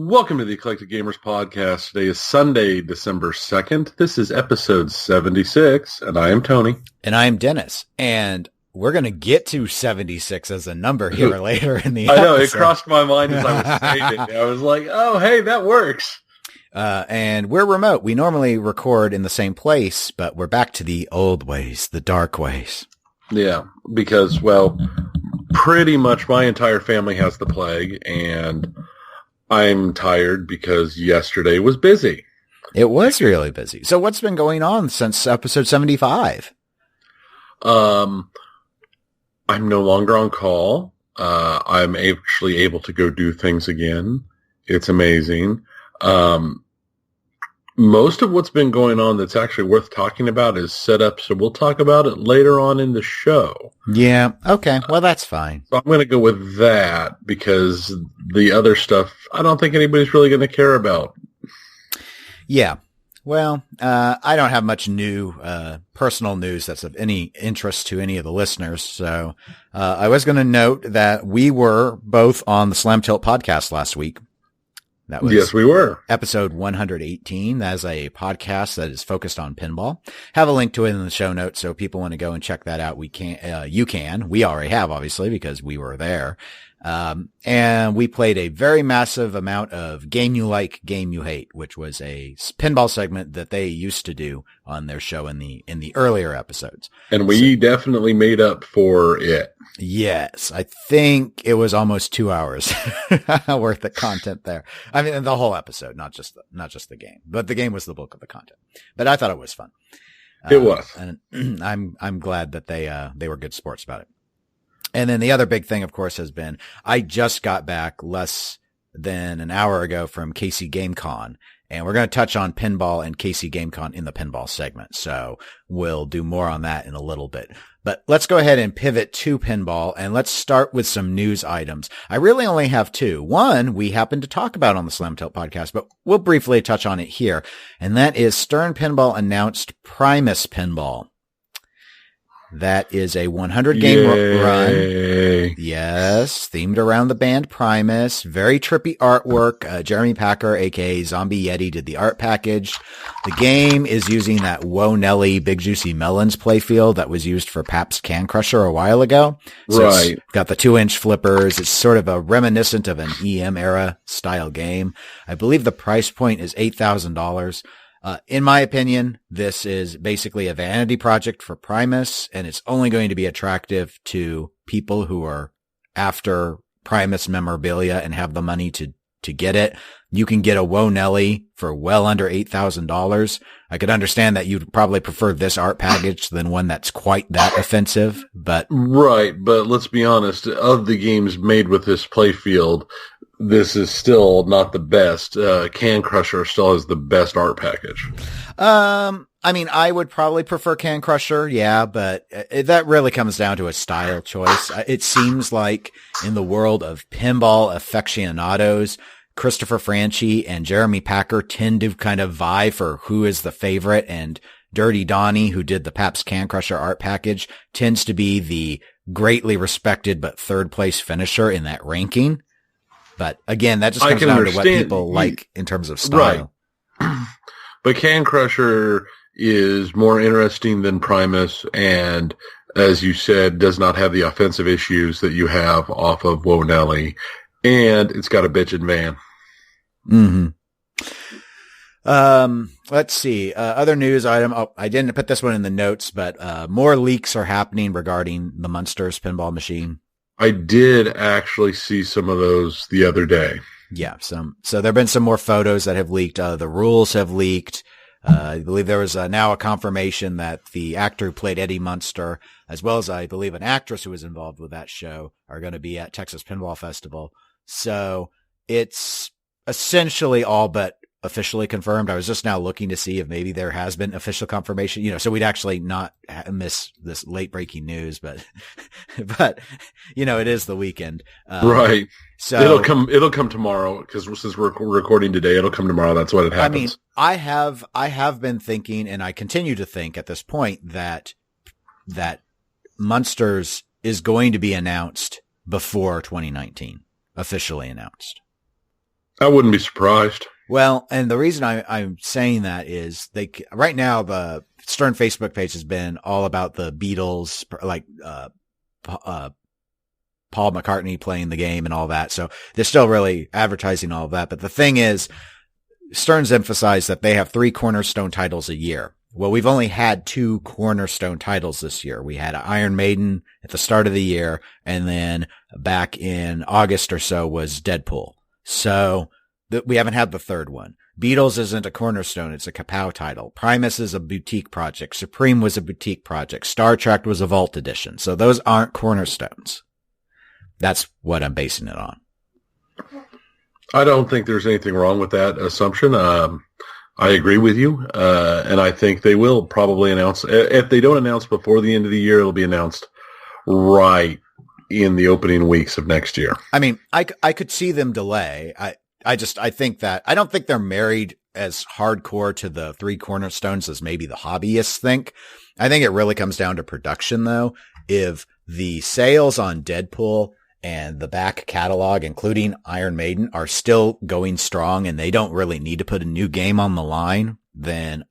Welcome to the Eclectic Gamers Podcast. Today is Sunday, December 2nd. This is episode 76, and I am Tony. And I am Dennis. And we're going to get to 76 as a number here later in the episode. I know, episode. it crossed my mind as I was saying it. I was like, oh, hey, that works. And we're remote. We normally record in the same place, but we're back to the old ways, the dark ways. Yeah, because, well, pretty much my entire family has the plague, and I'm tired because yesterday was busy. It was really busy. So what's been going on since episode 75? I'm no longer on call. I'm actually able to go do things again. It's amazing. Most of what's been going on that's actually worth talking about is set up, so we'll talk about it later on in the show. Yeah, okay. Well, that's fine. So I'm going to go with that because the other stuff, I don't think anybody's really going to care about. Yeah. Well, I don't have much new personal news that's of any interest to any of the listeners. So I was going to note that we were both on the Slam Tilt podcast last week. That was yes, we were. Episode 118. That is a podcast that is focused on pinball. Have a link to it in the show notes, so if people want to go and check that out, you can. We already have, obviously, because we were there. And we played a very massive amount of Game You Like, Game You Hate, which was a pinball segment that they used to do on their show in the earlier episodes. And we definitely made up for it. Yes, I think it was almost 2 hours worth of content there. I mean, the whole episode, not just the game, but the game was the bulk of the content. But I thought it was fun. It was, and I'm glad that they were good sports about it. And then the other big thing, of course, has been I just got back less than an hour ago from KCGameCON, and we're going to touch on pinball and KCGameCON in the pinball segment. So we'll do more on that in a little bit. But let's go ahead and pivot to pinball, and let's start with some news items. I really only have two. One we happened to talk about on the Slam Tilt podcast, but we'll briefly touch on it here. And that is Stern Pinball announced Primus Pinball. That is a 100-game run. Yes, themed around the band Primus. Very trippy artwork. Jeremy Packer, a.k.a. Zombie Yeti, did the art package. The game is using that Whoa Nelly Big Juicy Melons playfield that was used for Pabst Can Crusher a while ago. So right. It's got the 2-inch flippers. It's sort of a reminiscent of an EM-era style game. I believe the price point is $8,000. In my opinion, this is basically a vanity project for Primus, and it's only going to be attractive to people who are after Primus memorabilia and have the money to get it. You can get a Whoa Nelly for well under $8,000. I could understand that you'd probably prefer this art package than one that's quite that offensive, but. Right, but let's be honest, of the games made with this playfield, this is still not the best. Can Crusher still has the best art package. I mean, I would probably prefer Can Crusher, yeah, but that really comes down to a style choice. It seems like in the world of pinball aficionados, Christopher Franchi and Jeremy Packer tend to kind of vie for who is the favorite, and Dirty Donnie, who did the Pabst Can Crusher art package, tends to be the greatly respected but third place finisher in that ranking. But again, that just comes down to what people like in terms of style. Right. But Can Crusher is more interesting than Primus, and as you said, does not have the offensive issues that you have off of Whoa Nelly, and it's got a bitchin' van. Mm-hmm. Let's see. Other news item. Oh, I didn't put this one in the notes, but more leaks are happening regarding the Munsters pinball machine. I did actually see some of those the other day. Yeah. So there have been some more photos that have leaked. The rules have leaked. I believe there was now a confirmation that the actor who played Eddie Munster, as well as I believe an actress who was involved with that show, are going to be at Texas Pinball Festival. So it's essentially all but officially confirmed. I was just now looking to see if maybe there has been official confirmation, so we'd actually not miss this late breaking news, but it is the weekend. Right. So it'll come tomorrow, because since we're recording today, it'll come tomorrow. That's what it happens. I mean, I have been thinking, and I continue to think at this point that Munsters is going to be announced before 2019, officially announced. I wouldn't be surprised. Well, and the reason I'm saying that is right now the Stern Facebook page has been all about the Beatles, like, Paul McCartney playing the game and all that. So they're still really advertising all of that. But the thing is, Stern's emphasized that they have 3 cornerstone titles a year. Well, we've only had 2 cornerstone titles this year. We had Iron Maiden at the start of the year, and then back in August or so was Deadpool. So we haven't had the third one. Beatles isn't a cornerstone. It's a Kapow title. Primus is a boutique project. Supreme was a boutique project. Star Trek was a Vault edition. So those aren't cornerstones. That's what I'm basing it on. I don't think there's anything wrong with that assumption. I agree with you. And I think they will probably announce, if they don't announce before the end of the year, it'll be announced right in the opening weeks of next year. I mean, I could see them delay. I think that I don't think they're married as hardcore to the 3 cornerstones as maybe the hobbyists think. I think it really comes down to production though. If the sales on Deadpool and the back catalog, including Iron Maiden, are still going strong and they don't really need to put a new game on the line, then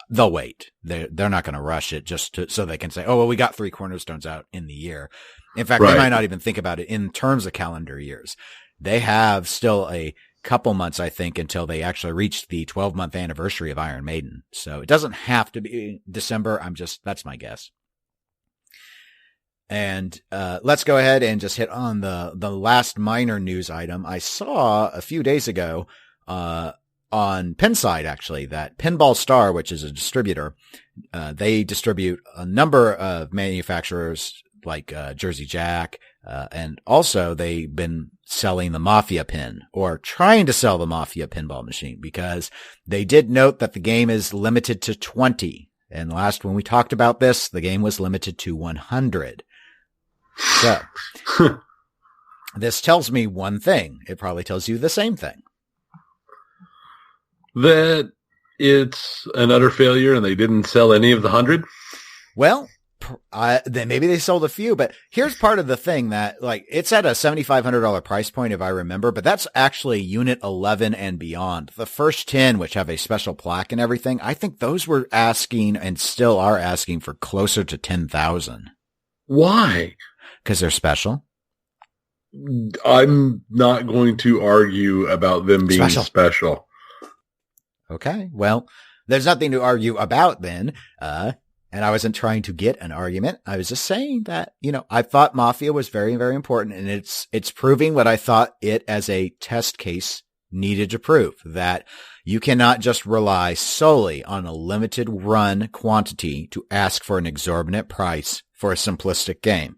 they'll wait. They're not going to rush it so they can say, oh, well, we got 3 cornerstones out in the year. In fact, They might not even think about it in terms of calendar years. They have still a couple months, I think, until they actually reach the 12-month anniversary of Iron Maiden. So it doesn't have to be December. That's my guess. And let's go ahead and just hit on the last minor news item. I saw a few days ago on Pinside, actually, that Pinball Star, which is a distributor, they distribute a number of manufacturers like Jersey Jack, and also they've been selling the Mafia Pin, or trying to sell the Mafia Pinball machine, because they did note that the game is limited to 20. And when we talked about this, the game was limited to 100. So, this tells me one thing. It probably tells you the same thing. That it's an utter failure and they didn't sell any of the 100? Well, then maybe they sold a few, but here's part of the thing that, like, it's at a $7,500 price point, if I remember, but that's actually unit 11 and beyond. The first 10, which have a special plaque and everything, I think those were asking and still are asking for closer to 10,000. Why? Because they're special. I'm not going to argue about them being special. Okay. Well, there's nothing to argue about then. And I wasn't trying to get an argument. I was just saying that, I thought Mafia was very, very important, and it's proving what I thought it as a test case needed to prove, that you cannot just rely solely on a limited run quantity to ask for an exorbitant price for a simplistic game.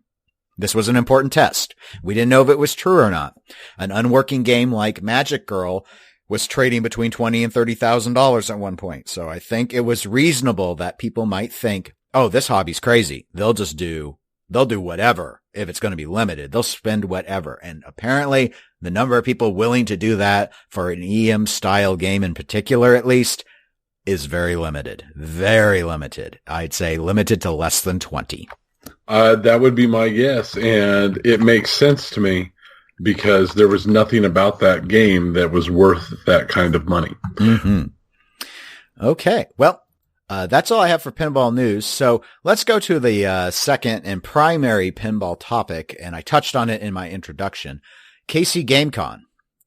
This was an important test. We didn't know if it was true or not. An unworking game like Magic Girl was trading between $20,000 and $30,000 at one point. So I think it was reasonable that people might think, oh, this hobby's crazy. They'll do whatever. If it's going to be limited, they'll spend whatever. And apparently the number of people willing to do that for an EM style game in particular, at least, is very limited. Very limited. I'd say limited to less than 20. That would be my guess. And it makes sense to me, because there was nothing about that game that was worth that kind of money. Mm-hmm. Okay. Well, that's all I have for pinball news. So let's go to the second and primary pinball topic. And I touched on it in my introduction. KCGameCON.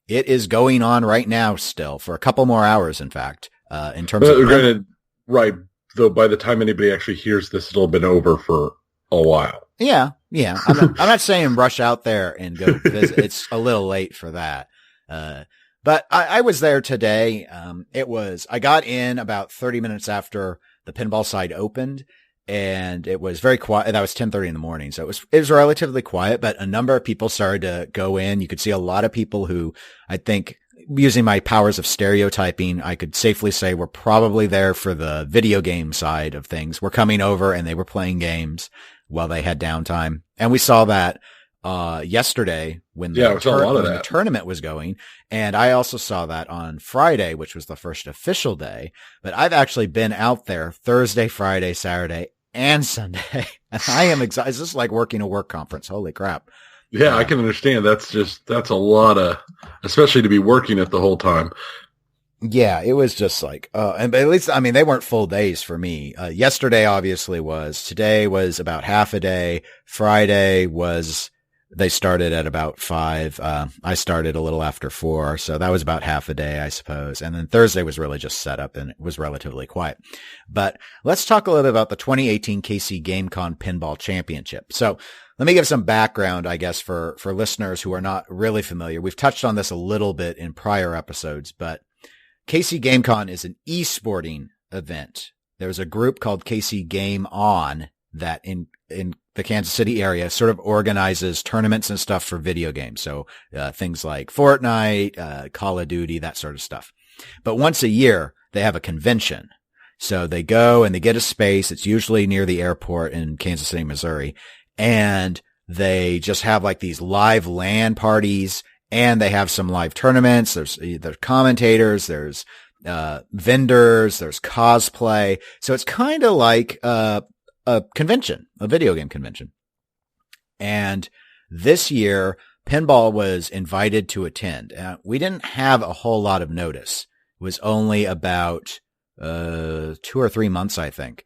It is going on right now still for a couple more hours, in fact, in terms of... Right. Though by the time anybody actually hears this, it'll have been over for a while. Yeah. I'm not saying rush out there and go visit. It's a little late for that. But I was there today. I got in about 30 minutes after the pinball side opened, and it was very quiet. That was 10:30 in the morning. So it was relatively quiet, but a number of people started to go in. You could see a lot of people who, I think, using my powers of stereotyping, I could safely say were probably there for the video game side of things. Were coming over and they were playing games while they had downtime. And we saw that yesterday when the tournament was going. And I also saw that on Friday, which was the first official day. But I've actually been out there Thursday, Friday, Saturday, and Sunday. And I am excited. This is like working a work conference. Holy crap. Yeah, I can understand. That's a lot of, especially to be working it the whole time. Yeah, it was just like, and at least, I mean, they weren't full days for me. Yesterday obviously was. Today was about half a day. Friday was, they started at about 5. I started a little after 4. So that was about half a day, I suppose. And then Thursday was really just set up and it was relatively quiet. But let's talk a little bit about the 2018 KCGameCON Pinball Championship. So let me give some background, I guess, for listeners who are not really familiar. We've touched on this a little bit in prior episodes, but KCGameCon is an esporting event. There's a group called KC Game On that in the Kansas City area sort of organizes tournaments and stuff for video games. So things like Fortnite, Call of Duty, that sort of stuff. But once a year, they have a convention. So they go and they get a space. It's usually near the airport in Kansas City, Missouri. And they just have like these live LAN parties. And they have some live tournaments. There's commentators, there's vendors, there's cosplay. So it's kind of like a convention, a video game convention. And this year, Pinball was invited to attend. We didn't have a whole lot of notice. It was only about 2 or 3 months, I think.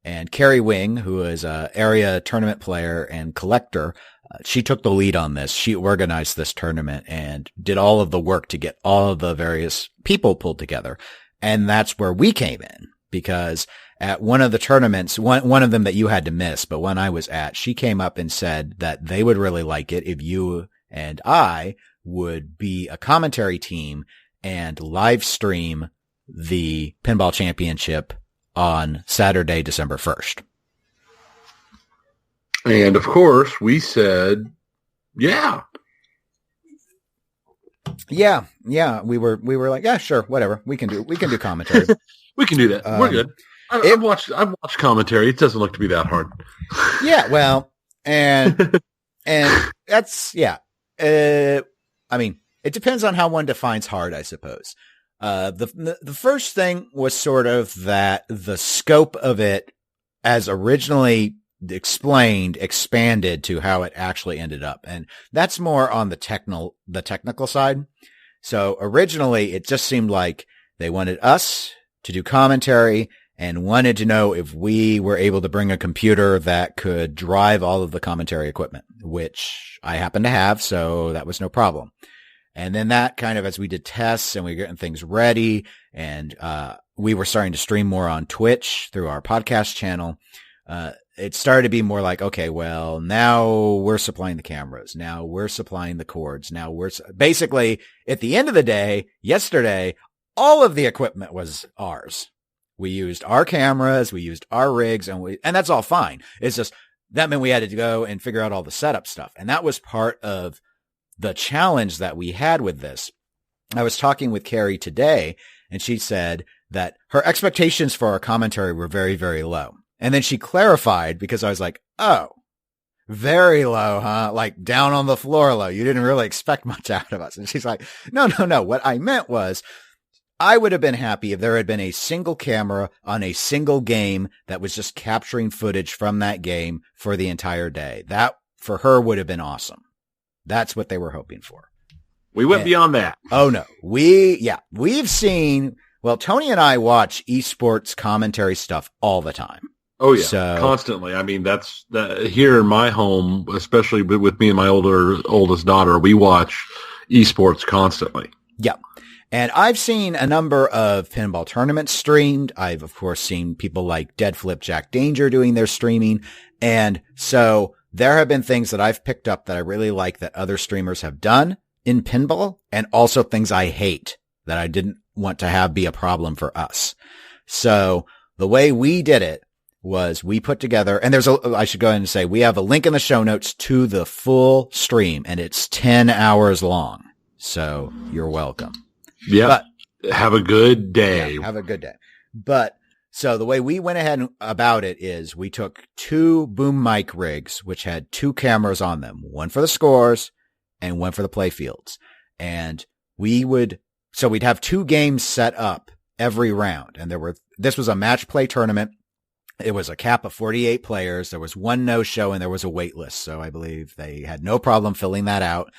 And Carrie Wing, who is an area tournament player and collector, she took the lead on this. She organized this tournament and did all of the work to get all of the various people pulled together. And that's where we came in, because at one of the tournaments, one of them that you had to miss, but one I was at, she came up and said that they would really like it if you and I would be a commentary team and live stream the Pinball Championship on Saturday, December 1st. And of course, we said, yeah. Yeah. We were like, yeah, sure, whatever. We can do commentary. We can do that. We're good. I've watched commentary. It doesn't look to be that hard. Yeah, well, and that's, yeah. I mean, it depends on how one defines hard, I suppose. The first thing was sort of that the scope of it, as originally explained, expanded to how it actually ended up. And that's more on the technical side. So originally it just seemed like they wanted us to do commentary and wanted to know if we were able to bring a computer that could drive all of the commentary equipment, which I happen to have. So that was no problem. And then that kind of, as we did tests and we were getting things ready and, we were starting to stream more on Twitch through our podcast channel, it started to be more like, okay, well, now we're supplying the cameras. Now we're supplying the cords. Now basically at the end of the day, yesterday, all of the equipment was ours. We used our cameras, we used our rigs, and that's all fine. It's just that meant we had to go and figure out all the setup stuff. And that was part of the challenge that we had with this. I was talking with Carrie today, and she said that her expectations for our commentary were very, very low. And then she clarified, because I was like, oh, very low, huh? Like down on the floor low. You didn't really expect much out of us. And she's like, no. What I meant was I would have been happy if there had been a single camera on a single game that was just capturing footage from that game for the entire day. That for her would have been awesome. That's what they were hoping for. We went beyond that. Oh no. We've seen, well, Tony and I watch esports commentary stuff all the time. Oh yeah, constantly. I mean, that's here in my home, especially with me and my oldest daughter, we watch esports constantly. Yeah. And I've seen a number of pinball tournaments streamed. I've, of course, seen people like Dead Flip Jack Danger doing their streaming. And so there have been things that I've picked up that I really like that other streamers have done in pinball, and also things I hate that I didn't want to have be a problem for us. So the way we did it was we put together, and I should go ahead and say, we have a link in the show notes to the full stream, and it's 10 hours long. So you're welcome. Yeah. Have a good day. Yeah, have a good day. But so the way we went ahead about it is we took 2 boom mic rigs, which had 2 cameras on them, one for the scores and one for the play fields. And we'd have 2 games set up every round. And this was a match play tournament. It was a cap of 48 players. There was one no-show and there was a wait list. So I believe they had no problem filling that out.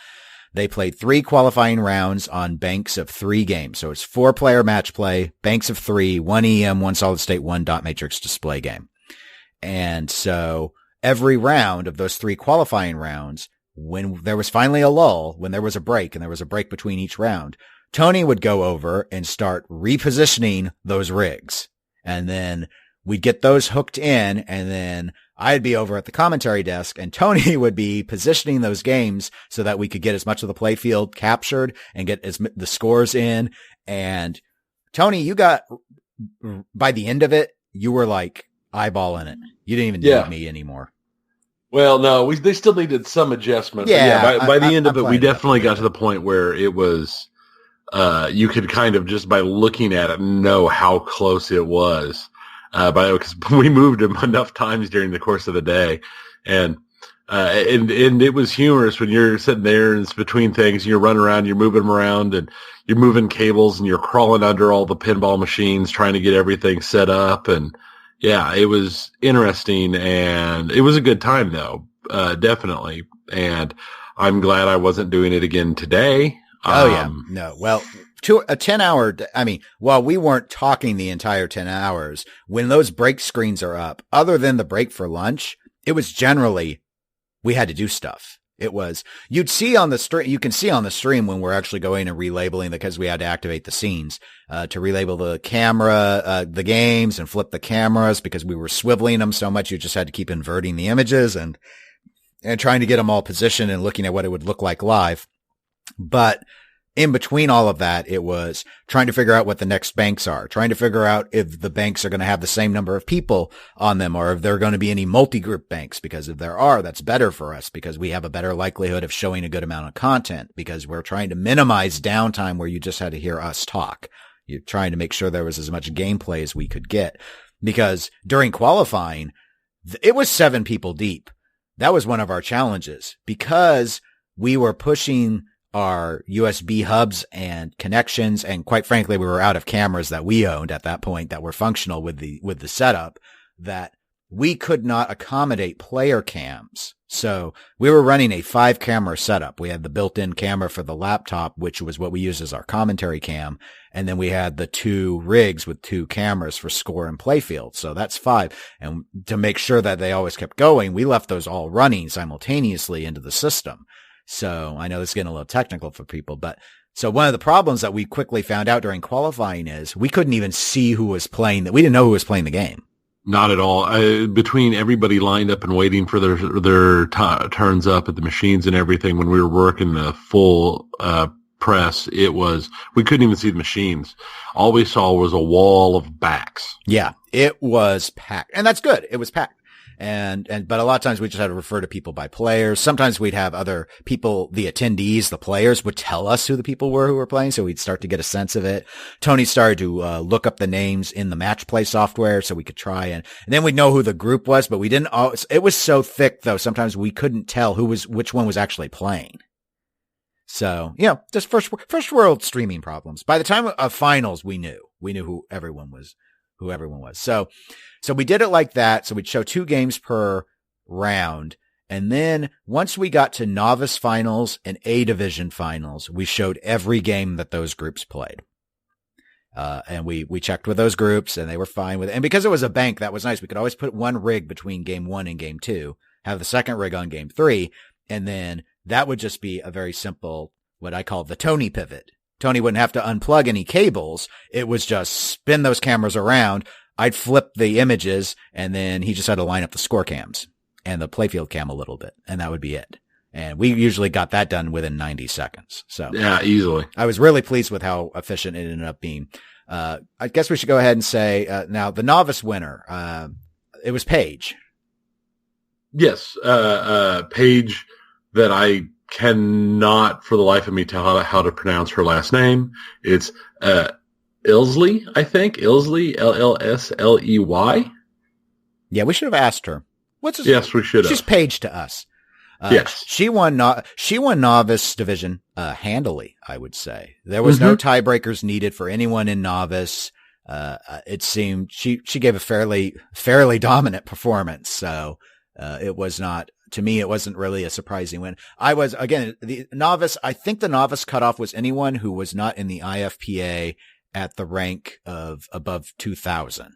They played 3 qualifying rounds on banks of 3 games. So it's 4-player match play, banks of 3, 1 EM, 1 solid state, 1 dot matrix display game. And so every round of those 3 qualifying rounds, when there was finally a lull, when there was a break and there was a break between each round, Tony would go over and start repositioning those rigs. And then we'd get those hooked in, and then I'd be over at the commentary desk and Tony would be positioning those games so that we could get as much of the play field captured and get the scores in. And Tony, you got, by the end of it, you were like eyeballing it. You didn't even need me anymore. Well, no, they still needed some adjustment. Yeah. By the end of it, we definitely got to the point where it was, you could kind of just by looking at it know how close it was. Because we moved him enough times during the course of the day, and it was humorous when you're sitting there and it's between things, and you're running around, you're moving them around, and you're moving cables, and you're crawling under all the pinball machines trying to get everything set up, and yeah, it was interesting, and it was a good time though, definitely, and I'm glad I wasn't doing it again today. No, well. To a 10-hour, I mean, while we weren't talking the entire 10 hours, when those break screens are up, other than the break for lunch, it was generally, we had to do stuff. It was, you'd see on the stream, you can see on the stream when we're actually going and relabeling because we had to activate the scenes, to relabel the camera, the games and flip the cameras because we were swiveling them so much. You just had to keep inverting the images and trying to get them all positioned and looking at what it would look like live. But in between all of that, it was trying to figure out what the next banks are, trying to figure out if the banks are going to have the same number of people on them or if there are going to be any multi-group banks, because if there are, that's better for us because we have a better likelihood of showing a good amount of content because we're trying to minimize downtime where you just had to hear us talk. You're trying to make sure there was as much gameplay as we could get because during qualifying, it was 7 people deep. That was one of our challenges because we were pushing our USB hubs and connections. And quite frankly, we were out of cameras that we owned at that point that were functional with the setup that we could not accommodate player cams. So we were running a 5-camera setup. We had the built-in camera for the laptop, which was what we used as our commentary cam. And then we had the 2 rigs with 2 cameras for score and playfield. So that's 5. And to make sure that they always kept going, we left those all running simultaneously into the system. So I know this is getting a little technical for people, but so one of the problems that we quickly found out during qualifying is we couldn't even see who was playing that. We didn't know who was playing the game. Not at all. Between everybody lined up and waiting for their turns up at the machines and everything, when we were working the full press, we couldn't even see the machines. All we saw was a wall of backs. Yeah, it was packed, and that's good. It was packed. But a lot of times we just had to refer to people by players. Sometimes we'd have other people, the attendees, the players would tell us who the people were who were playing. So we'd start to get a sense of it. Tony started to, look up the names in the match play software so we could try and then we'd know who the group was, but we didn't always, it was so thick though. Sometimes we couldn't tell which one was actually playing. So, just first world streaming problems. By the time of finals, we knew who everyone was. So we did it like that. So we'd show 2 games per round. And then once we got to novice finals and A division finals, we showed every game that those groups played. And we checked with those groups and they were fine with it. And because it was a bank, that was nice. We could always put 1 rig between game 1 and game 2, have the second rig on game 3. And then that would just be a very simple, what I call the Tony pivot. Tony wouldn't have to unplug any cables. It was just spin those cameras around. I'd flip the images and then he just had to line up the score cams and the playfield cam a little bit. And that would be it. And we usually got that done within 90 seconds. So yeah, easily. I was really pleased with how efficient it ended up being. I guess we should go ahead and say, now the novice winner, it was Paige. Yes. Paige, that I cannot for the life of me tell how to pronounce her last name. It's, Ilsley, I think. Ilsley, Llsley. Yeah, we should have asked her. Yes, we should have. She's Paige to us. Yes. She won novice division, handily, I would say. There was no tiebreakers needed for anyone in novice. it seemed she gave a fairly dominant performance. So, it was not, to me, it wasn't really a surprising win. I think the novice cutoff was anyone who was not in the IFPA at the rank of above 2000.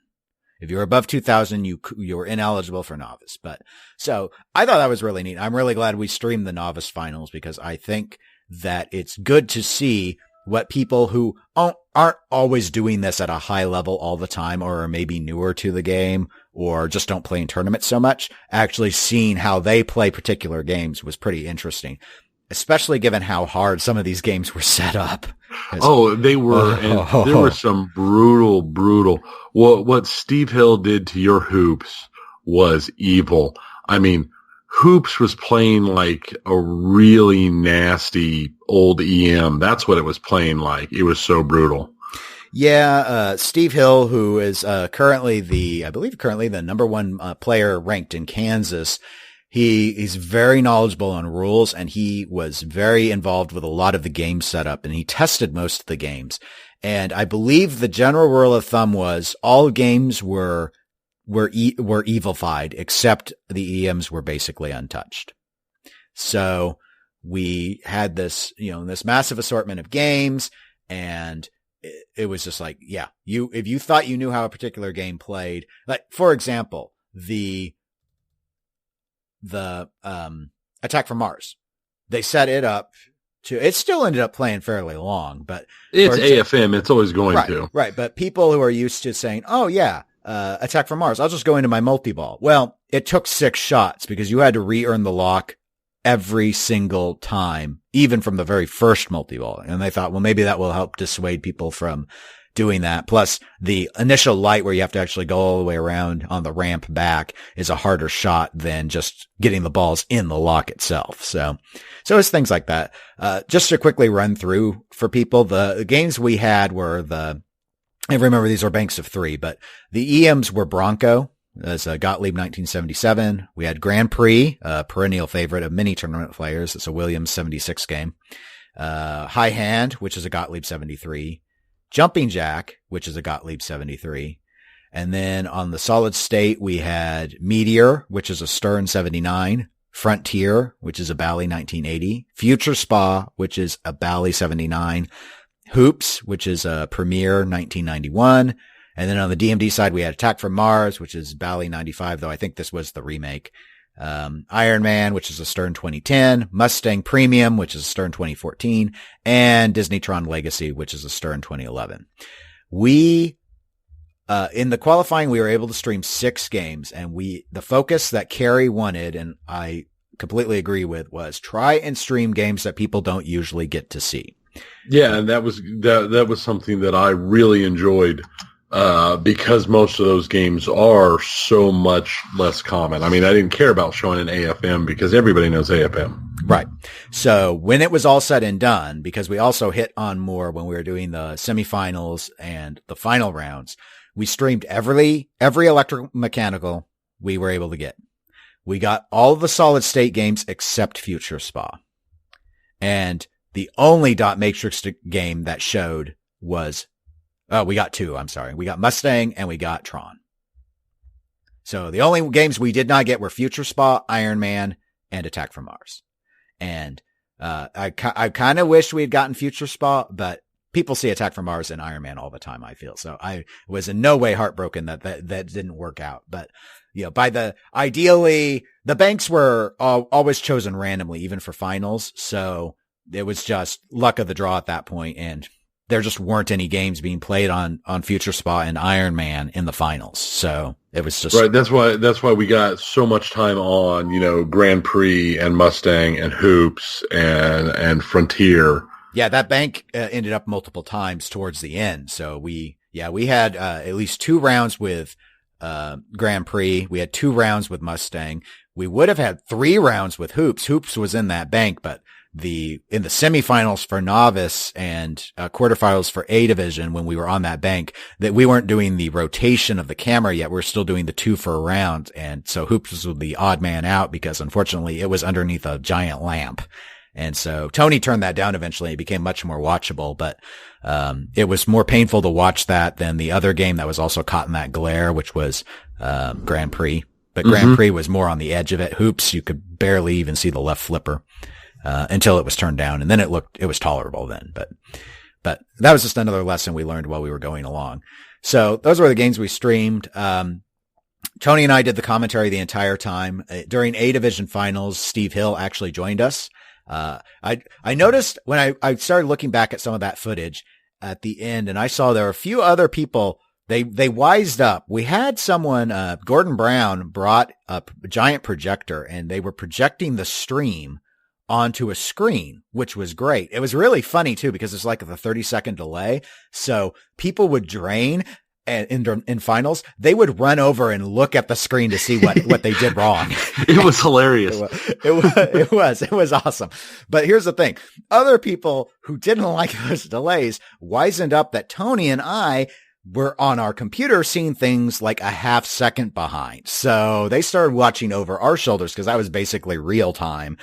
If you're above 2000, you're ineligible for novice. But so I thought that was really neat. I'm really glad we streamed the novice finals because I think that it's good to see what people who aren't always doing this at a high level all the time, or are maybe newer to the game, or just don't play in tournaments so much, actually seeing how they play particular games was pretty interesting, especially given how hard some of these games were set up. They were, and there were some brutal. What Steve Hill did to your hoops was evil. I mean, hoops was playing like a really nasty old EM. That's what it was playing like. It was so brutal. Yeah, Steve Hill, who is currently the number one player ranked in Kansas. He's very knowledgeable on rules, and he was very involved with a lot of the game setup, and he tested most of the games. And I believe the general rule of thumb was all games were evilified, except the EMs were basically untouched. So we had this massive assortment of games, and it was just like, yeah, if you thought you knew how a particular game played, like, for example, the Attack from Mars, they set it up it still ended up playing fairly long, but it's AFM. It's always going to. Right. But people who are used to saying, oh yeah, Attack from Mars, I'll just go into my multi-ball. Well, it took 6 shots because you had to re-earn the lock every single time, even from the very first multi-ball. And they thought, well, maybe that will help dissuade people from doing that. Plus the initial light where you have to actually go all the way around on the ramp back is a harder shot than just getting the balls in the lock itself. So it's things like that. Just to quickly run through for people, the games we had were I remember these were banks of 3, but the EMs were Bronco as a Gottlieb 1977. We had Grand Prix, a perennial favorite of many tournament players. It's a Williams 76 game. High Hand, which is a Gottlieb 73. Jumping Jack, which is a Gottlieb 73. And then on the solid state, we had Meteor, which is a Stern 79. Frontier, which is a Bally 1980. Future Spa, which is a Bally 79. Hoops, which is a Premier 1991. And then on the DMD side, we had Attack from Mars, which is Bally 95, though I think this was the remake. Iron Man, which is a Stern 2010, Mustang Premium, which is a Stern 2014, and Disneytron Legacy, which is a Stern 2011. We, in the qualifying, we were able to stream 6 games, and the focus that Carrie wanted, and I completely agree with, was try and stream games that people don't usually get to see. Yeah, and that was something that I really enjoyed. Because most of those games are so much less common. I mean, I didn't care about showing an AFM because everybody knows AFM. Right. So when it was all said and done, because we also hit on more when we were doing the semifinals and the final rounds, we streamed every electromechanical we were able to get. We got all of the solid state games except Future Spa. And the only dot matrix game that showed was we got 2, I'm sorry. We got Mustang and we got Tron. So the only games we did not get were Future Spa, Iron Man, and Attack from Mars. And I kind of wish we had gotten Future Spa, but people see Attack from Mars and Iron Man all the time, I feel. So I was in no way heartbroken that didn't work out. But, ideally, the banks were always chosen randomly, even for finals. So it was just luck of the draw at that point, and there just weren't any games being played on Future Spa and Iron Man in the finals. So it was just right. That's why we got so much time on, Grand Prix and Mustang and Hoops and Frontier. Yeah. That bank ended up multiple times towards the end. So we had, at least 2 rounds with, Grand Prix. We had 2 rounds with Mustang. We would have had 3 rounds with Hoops. Hoops was in that bank, but in the semifinals for novice and quarterfinals for A division, when we were on that bank, that we weren't doing the rotation of the camera yet. We're still doing the 2 for a round. And so Hoops was the odd man out because unfortunately it was underneath a giant lamp. And so Tony turned that down eventually. It became much more watchable, but, it was more painful to watch that than the other game that was also caught in that glare, which was, Grand Prix. But Grand Prix was more on the edge of it. Hoops, you could barely even see the left flipper, until it was turned down. And then it was tolerable then. But that was just another lesson we learned while we were going along. So those were the games we streamed. Tony and I did the commentary the entire time. During A Division finals, Steve Hill actually joined us. I noticed when I started looking back at some of that footage at the end, and I saw there were a few other people. They wised up. We had someone, Gordon Brown brought a giant projector, and they were projecting the stream onto a screen, which was great. It was really funny too, because it's like a 30-second delay. So people would drain, and in finals, they would run over and look at the screen to see what they did wrong. It was hilarious. It was awesome. But here's the thing. Other people who didn't like those delays wisened up that Tony and I were on our computer seeing things like a half second behind. So they started watching over our shoulders, because that was basically real time,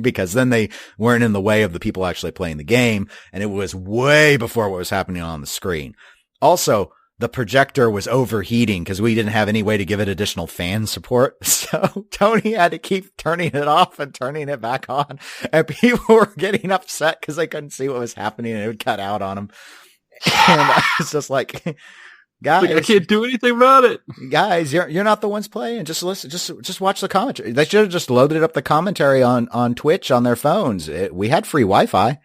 because then they weren't in the way of the people actually playing the game. And it was way before what was happening on the screen. Also, the projector was overheating because we didn't have any way to give it additional fan support. So Tony had to keep turning it off and turning it back on. And people were getting upset because they couldn't see what was happening, and it would cut out on them. And I was just like, guys, I can't do anything about it. Guys, you're not the ones playing. Just listen, just watch the commentary. They should have just loaded up the commentary on Twitch on their phones. We had free Wi-Fi.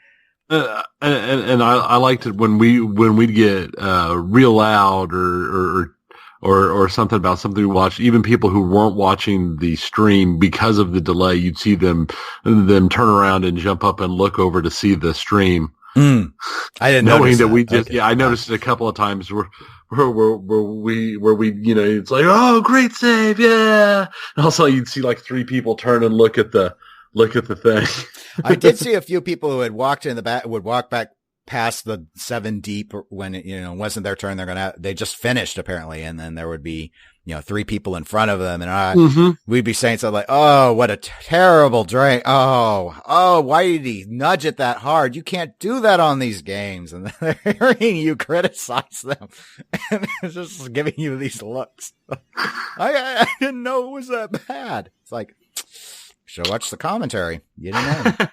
And I liked it when we'd get real loud or something about something we watched. Even people who weren't watching the stream because of the delay, you'd see them turn around and jump up and look over to see the stream. I didn't know that we just I noticed it a couple of times where we it's like, oh, great save, yeah. And also you'd see like 3 people turn and look at the thing. I did see a few people who had walked in the back, would walk back past the 7 deep when it wasn't their turn. They just finished apparently. And then there would be, 3 people in front of them, and we'd be saying something like, oh, what a terrible drink. Oh, why did he nudge it that hard? You can't do that on these games. And they're hearing you criticize them, and it's just giving you these looks. I didn't know it was that bad. It's like, should have watched the commentary. You didn't know.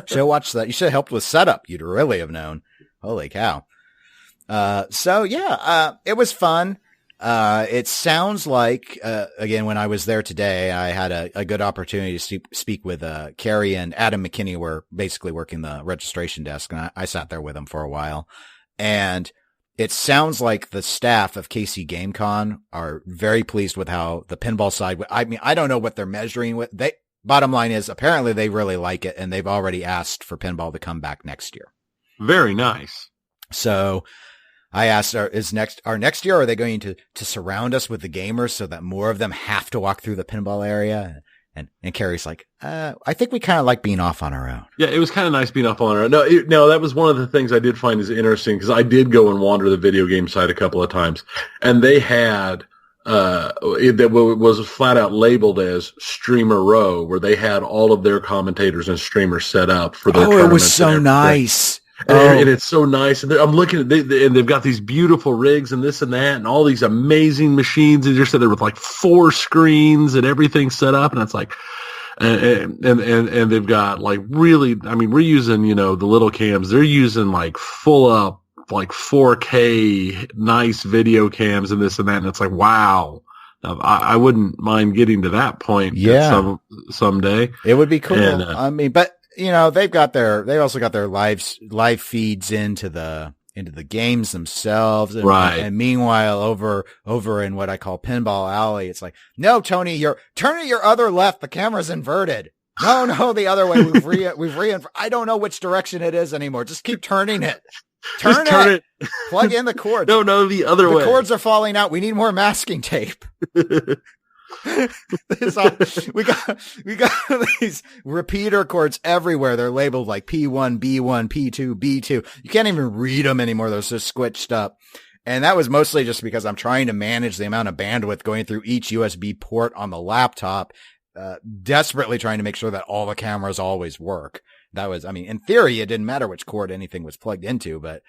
Should have watched that. You should have helped with setup. You'd really have known. Holy cow. It was fun. It sounds like, again, when I was there today, I had a good opportunity to speak with, Carrie and Adam McKinney were basically working the registration desk, and I sat there with them for a while. And it sounds like the staff of KCGameCON are very pleased with how the pinball side, I mean, I don't know what they're measuring with. Bottom line is apparently they really like it, and they've already asked for pinball to come back next year. Very nice. So I asked, next year, are they going to surround us with the gamers so that more of them have to walk through the pinball area? And Carrie's like, I think we kind of like being off on our own. Yeah, it was kind of nice being off on our own. No, that was one of the things I did find is interesting, because I did go and wander the video game side a couple of times, and they had that was flat out labeled as Streamer Row, where they had all of their commentators and streamers set up for their tournaments. Oh, it was so nice. And it's so nice. And I'm looking at and they've got these beautiful rigs and this and that and all these amazing machines. And you're sitting there with like 4 screens and everything set up. And it's like, and they've got like really, I mean, we're using, the little cams. They're using like full up, like 4K nice video cams and this and that. And it's like, wow. I wouldn't mind getting to that point. Yeah. Someday. It would be cool. And, I mean, but they also got their live feeds into the games themselves. And, right. And meanwhile, over in what I call Pinball Alley, it's like, no, Tony, turn it your other left. The camera's inverted. No, the other way. We've I don't know which direction it is anymore. Just keep turning it. Turn it. Plug in the cords. No, the other way. The cords are falling out. We need more masking tape. We got these repeater cords everywhere. They're labeled like P1, B1, P2, B2. You can't even read them anymore. They're so squished up. And that was mostly just because I'm trying to manage the amount of bandwidth going through each USB port on the laptop, desperately trying to make sure that all the cameras always work. that was, I mean, in theory, it didn't matter which cord anything was plugged into, but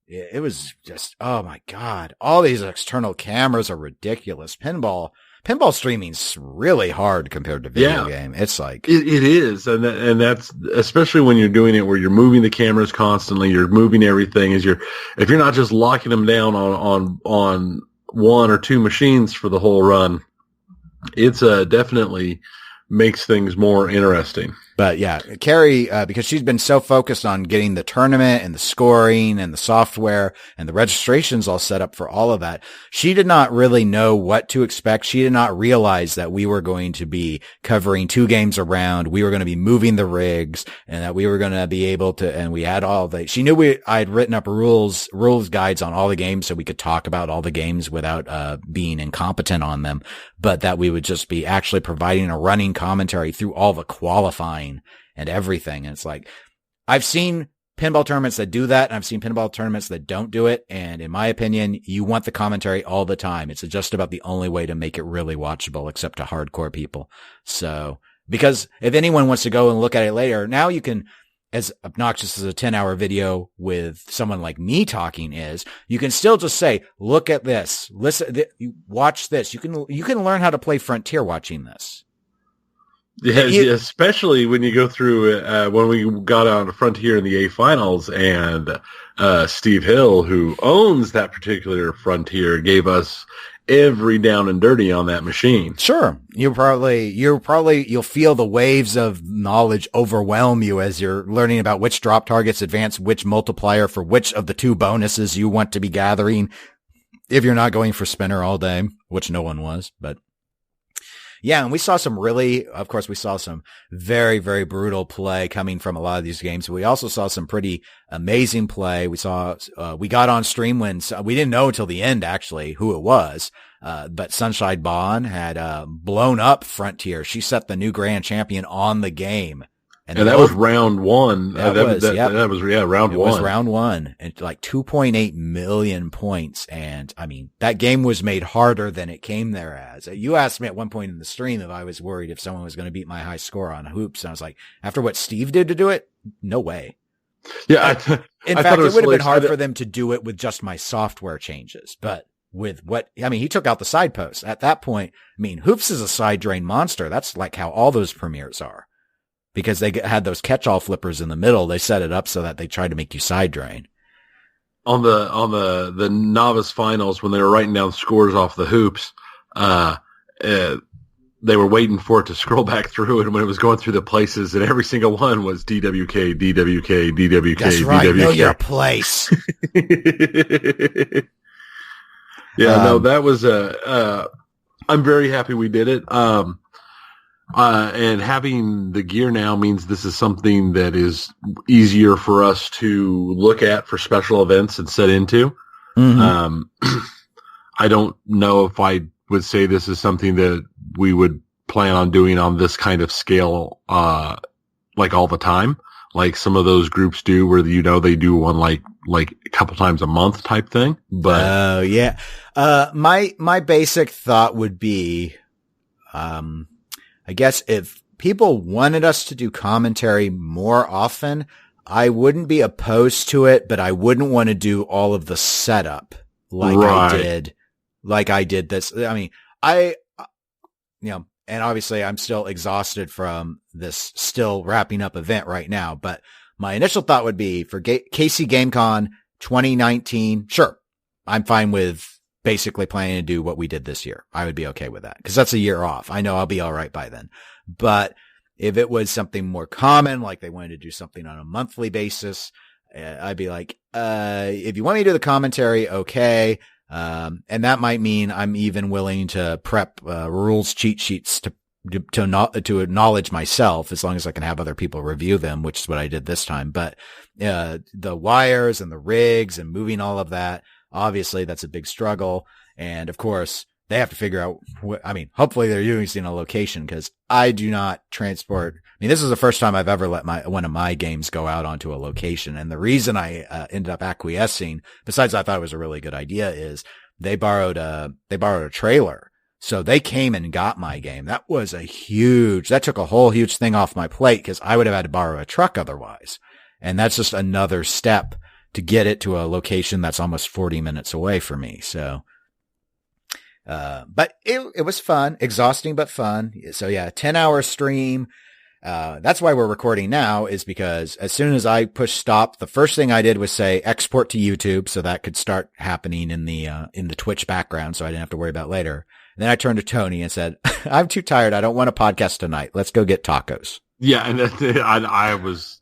it was just, oh my God, all these external cameras are ridiculous. Pinball streaming's really hard compared to video game. It's like it is, and that's especially when you're doing it where you're moving the cameras constantly, you're moving everything if you're not just locking them down on one or two machines for the whole run. It's definitely makes things more interesting. But yeah, Carrie, because she's been so focused on getting the tournament and the scoring and the software and the registrations all set up for all of that, she did not really know what to expect. She did not realize that we were going to be covering 2 games around. We were going to be moving the rigs and that we were going to be able to, and we had she knew I had written up rules guides on all the games so we could talk about all the games without, being incompetent on them, but that we would just be actually providing a running commentary through all the qualifying and everything. And it's like, I've seen pinball tournaments that do that, and I've seen pinball tournaments that don't do it. And in my opinion, you want the commentary all the time. It's just about the only way to make it really watchable, except to hardcore people. So, because if anyone wants to go and look at it later, now you can, as obnoxious as a 10-hour video with someone like me talking is, you can still just say, look at this, listen, watch this. You can learn how to play Frontier watching this. Yeah, especially when you go through when we got on Frontier in the A finals, and Steve Hill, who owns that particular Frontier, gave us every down and dirty on that machine. Sure, you'll feel the waves of knowledge overwhelm you as you're learning about which drop targets advance which multiplier for which of the 2 bonuses you want to be gathering. If you're not going for spinner all day, which no one was, but. Yeah, and we saw some very, very brutal play coming from a lot of these games. We also saw some pretty amazing play. We got on stream when we didn't know until the end, actually, who it was. But Sunshine Bond had, blown up Frontier. She set the new grand champion on the game. And that was round 1. Round 1. It was round 1 and like 2.8 million points. And I mean, that game was made harder than it came there as. You asked me at one point in the stream if I was worried if someone was going to beat my high score on hoops. And I was like, after what Steve did to do it, no way. Yeah. In fact, it would have been hard for them to do it with just my software changes, but with he took out the side post at that point. I mean, hoops is a side drain monster. That's like how all those premieres are. Because they had those catch-all flippers in the middle, they set it up so that they tried to make you side drain. On the novice finals, when they were writing down scores off the hoops, they were waiting for it to scroll back through it, and when it was going through the places, and every single one was DWK, DWK, DWK, That's right. DWK. Know your place. No, that was I'm very happy we did it. And having the gear now means this is something that is easier for us to look at for special events and set into. Mm-hmm. I don't know if I would say this is something that we would plan on doing on this kind of scale, like all the time, like some of those groups do where, they do one like a couple times a month type thing. But, yeah. My basic thought would be, I guess if people wanted us to do commentary more often, I wouldn't be opposed to it, but I wouldn't want to do all of the setup like I did this. I mean, and obviously I'm still exhausted from this still wrapping up event right now, but my initial thought would be for KCGameCON 2019. Sure. I'm fine with basically planning to do what we did this year. I would be okay with that because that's a year off. I know I'll be all right by then. But if it was something more common, like they wanted to do something on a monthly basis, I'd be like, if you want me to do the commentary, okay. And that might mean I'm even willing to prep, rules cheat sheets to acknowledge myself as long as I can have other people review them, which is what I did this time. But, the wires and the rigs and moving all of that, obviously, that's a big struggle. And of course, they have to figure out hopefully they're using a location because I do not transport. I mean, this is the first time I've ever let one of my games go out onto a location. And the reason I ended up acquiescing, besides I thought it was a really good idea, is they borrowed a trailer. So they came and got my game. That took a whole huge thing off my plate because I would have had to borrow a truck otherwise. And that's just another step to get it to a location that's almost 40 minutes away from me. So, but it was fun, exhausting, but fun. So yeah, 10-hour stream. That's why we're recording now, is because as soon as I pushed stop, the first thing I did was say export to YouTube, so that could start happening in the Twitch background, so I didn't have to worry about it later. And then I turned to Tony and said, I'm too tired. I don't want a podcast tonight. Let's go get tacos. Yeah. And I was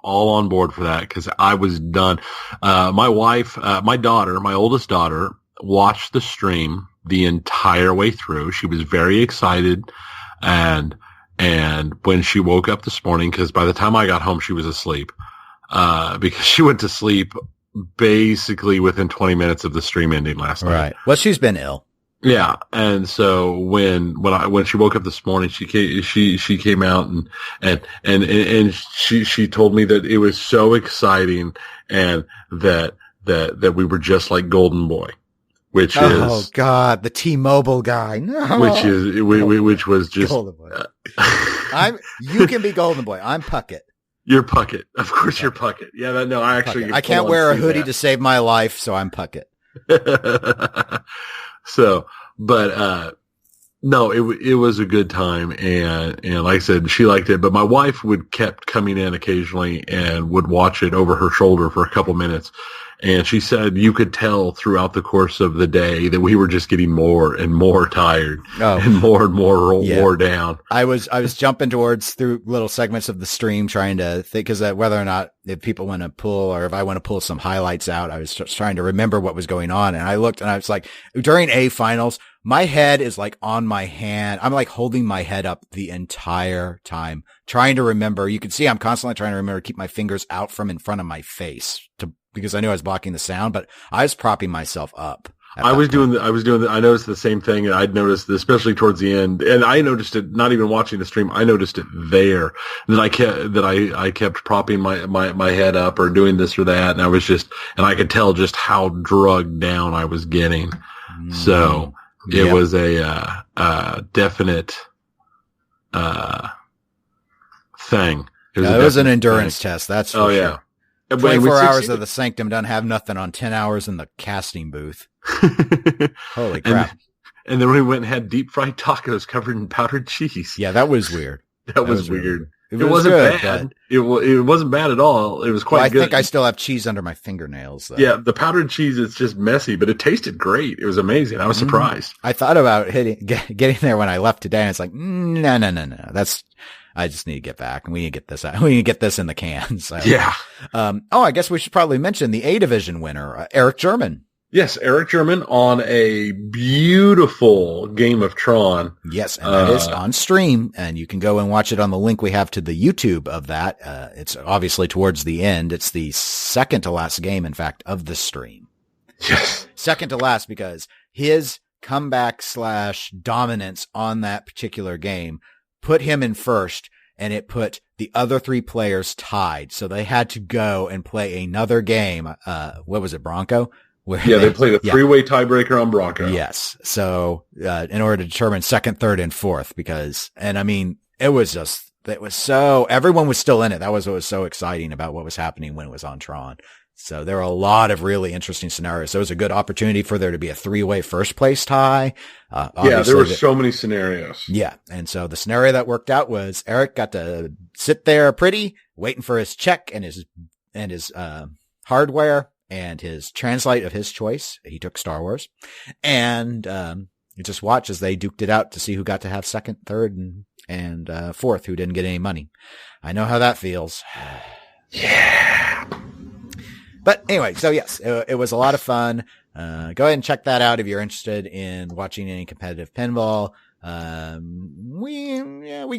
all on board for that because I was done. My wife, my oldest daughter watched the stream the entire way through. She was very excited. And when she woke up this morning, because by the time I got home, she was asleep, because she went to sleep basically within 20 minutes of the stream ending last night. Right. Well, she's been ill. Yeah. And so when she woke up this morning, she came out and she told me that it was so exciting and that we were just like Golden Boy. Which oh God, the T-Mobile guy. No. Which was just Golden Boy. You can be Golden Boy. I'm Puckett. You're Puckett. Of course you're Puckett. Yeah, no, I can't wear a hoodie to save my life, so I'm Puckett. So, but no, it was a good time, and like I said, she liked it. But my wife kept coming in occasionally and would watch it over her shoulder for a couple minutes. And she said you could tell throughout the course of the day that we were just getting more and more tired and more wore down. I was jumping through little segments of the stream trying to think, because whether or not if people want to pull or if I want to pull some highlights out, I was just trying to remember what was going on. And I looked and I was like, during A finals, my head is like on my hand. I'm like holding my head up the entire time, trying to remember. You can see I'm constantly trying to remember to keep my fingers out from in front of my face because I knew I was blocking the sound, but I was propping myself up. I noticed the same thing. I'd noticed, especially towards the end, and I noticed it not even watching the stream. I noticed it there that I kept propping my head up or doing this or that. And I could tell just how drugged down I was getting. So it was a definite, thing. It was an endurance test. That's for sure. Yeah. 24 hours of the Sanctum doesn't have nothing on 10 hours in the casting booth. Holy crap. And then we went and had deep fried tacos covered in powdered cheese. Yeah, that was weird. That was weird. It wasn't good, bad. It wasn't bad at all. It was quite good. I think I still have cheese under my fingernails, though. Yeah, the powdered cheese is just messy, but it tasted great. It was amazing. I was surprised. I thought about getting there when I left today, and it's like, no. I just need to get back, and we need to get this out. We need to get this in the can. So. Yeah. I guess we should probably mention the A Division winner, Eric German. Yes, Eric German on a beautiful game of Tron. Yes, and that is on stream, and you can go and watch it on the link we have to the YouTube of that. It's obviously towards the end. It's the second to last game, in fact, of the stream. Yes. Second to last because his comeback / dominance on that particular game put him in first, and it put the other three players tied. So they had to go and play another game. What was it, Bronco? They played a three-way tiebreaker on Bronco. Yes. So, in order to determine second, third, and fourth, everyone was still in it. That was what was so exciting about what was happening when it was on Tron. So there were a lot of really interesting scenarios. So it was a good opportunity for there to be a three-way first place tie. There were so many scenarios. Yeah. And so the scenario that worked out was Eric got to sit there waiting for his check and his hardware and his translate of his choice. He took Star Wars, and you just watch as they duked it out to see who got to have second, third, and fourth, who didn't get any money. I know how that feels. Yeah. But anyway, so yes, it was a lot of fun. Go ahead and check that out if you're interested in watching any competitive pinball. We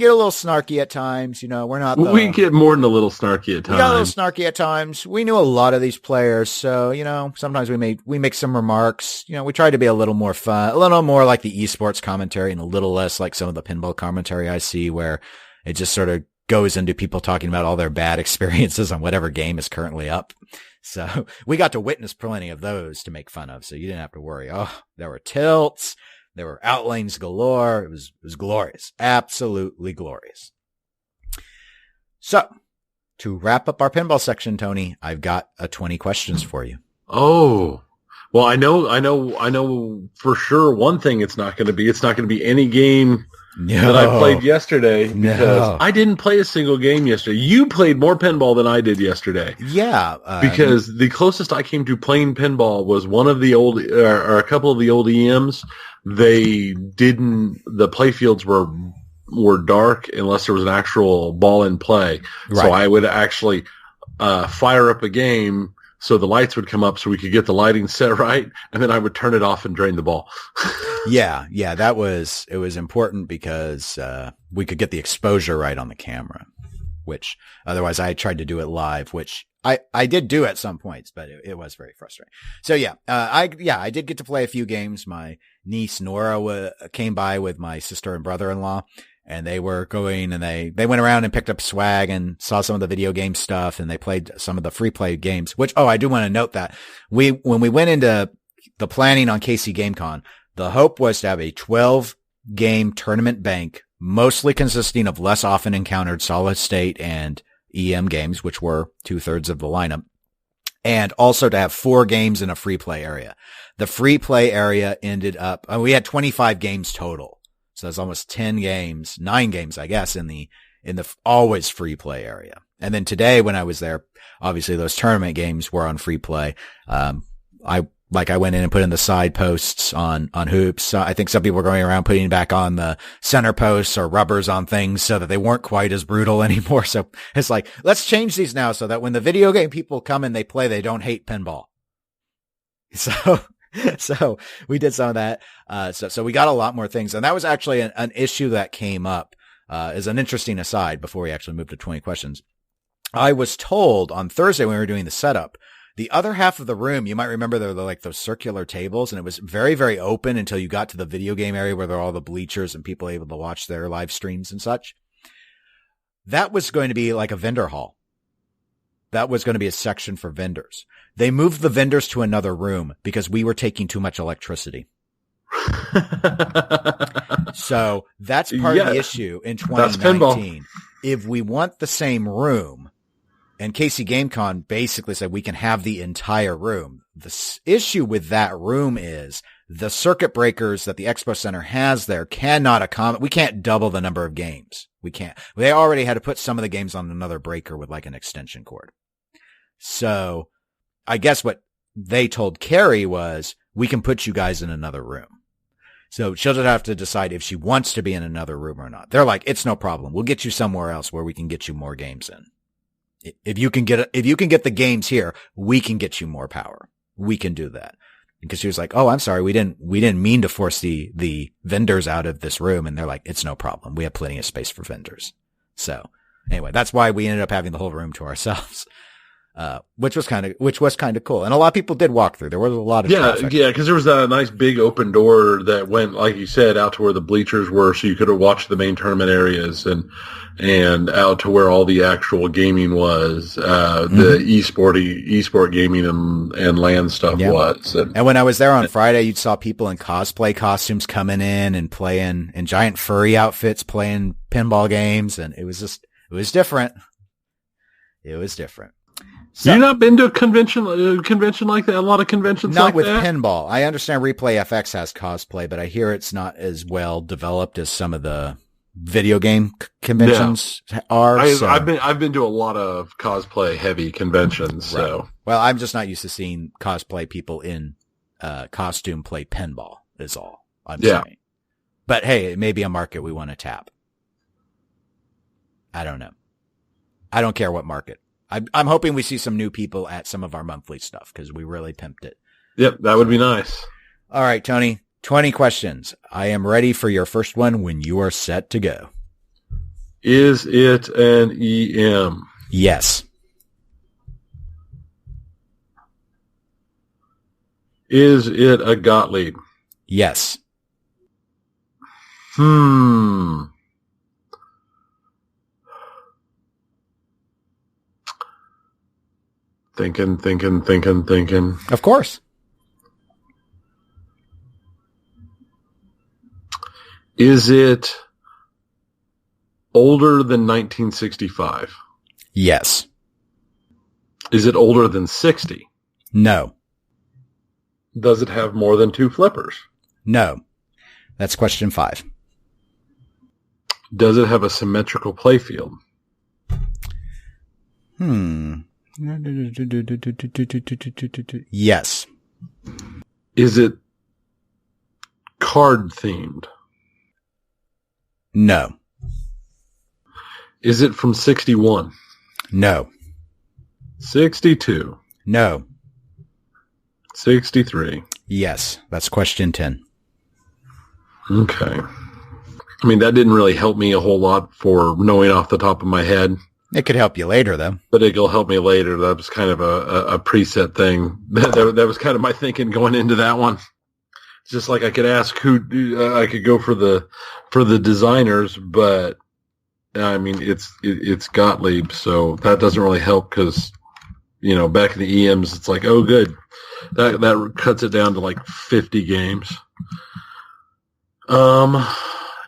get a little snarky at times, we're not, we get more than a little snarky at times. We got a little snarky at times. We knew a lot of these players. So, sometimes we make some remarks, we try to be a little more fun, a little more like the esports commentary and a little less like some of the pinball commentary I see where it just sort of goes into people talking about all their bad experiences on whatever game is currently up. So we got to witness plenty of those to make fun of. So you didn't have to worry. Oh, there were tilts. There were outlanes galore. It was glorious. Absolutely glorious. So, to wrap up our pinball section, Tony, I've got 20 questions for you. Oh, well, I know for sure one thing it's not going to be any game that I played yesterday because I didn't play a single game yesterday. You played more pinball than I did yesterday. Yeah. Because the closest I came to playing pinball was one of the old, or a couple of the old EMs. The play fields were dark unless there was an actual ball in play. Right. So I would actually fire up a game so the lights would come up so we could get the lighting set right, and then I would turn it off and drain the ball. Yeah, it was important because we could get the exposure right on the camera, which otherwise I tried to do it live, which I did do at some points, but it was very frustrating. So I did get to play a few games. My niece Nora came by with my sister and brother-in-law, and they were going and they went around and picked up swag and saw some of the video game stuff, and they played some of the free play games, which, I do want to note that when we went into the planning on KCGameCon, the hope was to have a 12 game tournament bank, mostly consisting of less often encountered solid state and EM games, which were 2/3 of the lineup, and also to have 4 games in a free play area. The free play area ended up, we had 25 games total. So that's almost 9 games, I guess, in the always free play area. And then today when I was there, obviously those tournament games were on free play. I went in and put in the side posts on hoops. So I think some people were going around putting back on the center posts or rubbers on things so that they weren't quite as brutal anymore. So it's like, let's change these now so that when the video game people come and they play, they don't hate pinball. So we did some of that. So we got a lot more things. And that was actually an issue that came up, as an interesting aside before we actually moved to 20 questions. I was told on Thursday when we were doing the setup, the other half of the room, you might remember there were like those circular tables, and it was very, very open until you got to the video game area where there are all the bleachers and people able to watch their live streams and such. That was going to be like a vendor hall. That was going to be a section for vendors. They moved the vendors to another room because we were taking too much electricity. So that's part of the issue in 2019. If we want the same room, and KCGameCon basically said we can have the entire room. The issue with that room is the circuit breakers that the Expo Center has there cannot accommodate. We can't double the number of games. We can't. They already had to put some of the games on another breaker with like an extension cord. So I guess what they told Carrie was, we can put you guys in another room. So she'll just have to decide if she wants to be in another room or not. They're like, it's no problem. We'll get you somewhere else where we can get you more games in. If you can get the games here, we can get you more power. We can do that. Because she was like, oh, I'm sorry. We didn't mean to force the vendors out of this room. And they're like, it's no problem. We have plenty of space for vendors. So anyway, that's why we ended up having the whole room to ourselves. Which was kind of cool. And a lot of people did walk through. There was a lot of traffic. Yeah, because there was a nice big open door that went, like you said, out to where the bleachers were, so you could have watched the main tournament areas and out to where all the actual gaming was, the esport gaming and LAN stuff was. And when I was there on Friday, you saw people in cosplay costumes coming in and playing in giant furry outfits, playing pinball games, and it was different. It was different. So, you've not been to a convention like that? A lot of conventions like that? Not with pinball. I understand Replay FX has cosplay, but I hear it's not as well developed as some of the video game conventions are. I've been to a lot of cosplay heavy conventions. Right. So, well, I'm just not used to seeing cosplay people in costume play pinball. Is all I'm saying. But hey, it may be a market we want to tap. I don't know. I don't care what market. I'm hoping we see some new people at some of our monthly stuff because we really pimped it. Yep, that would be nice. All right, Tony, 20 questions. I am ready for your first one when you are set to go. Is it an EM? Yes. Is it a Gottlieb? Yes. Thinking. Of course. Is it older than 1965? Yes. Is it older than 60? No. Does it have more than 2 flippers? No. That's question 5. Does it have a symmetrical playfield? Yes. Is it card themed? No. Is it from 61? No. 62? No. 63? Yes. That's question 10. Okay. I mean, that didn't really help me a whole lot for knowing off the top of my head. It could help you later, though. But it'll help me later. That was kind of a preset thing. That was kind of my thinking going into that one. Just like I could ask who I could go for the designers, but I mean it's Gottlieb, so that doesn't really help because back in the EMs it's like, oh good, that cuts it down to like 50 games.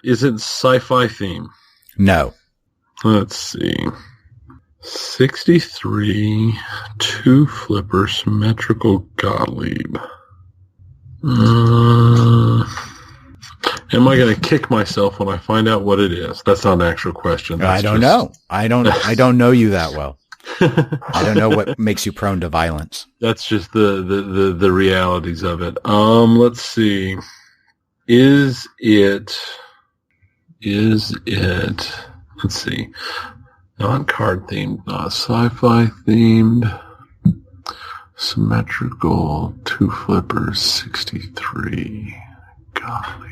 Is it sci-fi theme? No. Let's see. 63, 2 flippers, symmetrical Gottlieb. Am I going to kick myself when I find out what it is? That's not an actual question. I don't know. I don't know you that well. I don't know what makes you prone to violence. That's just the realities of it. Let's see. Is it, let's see, not card themed, not sci-fi themed, symmetrical, 2 flippers, 63, Gottlieb.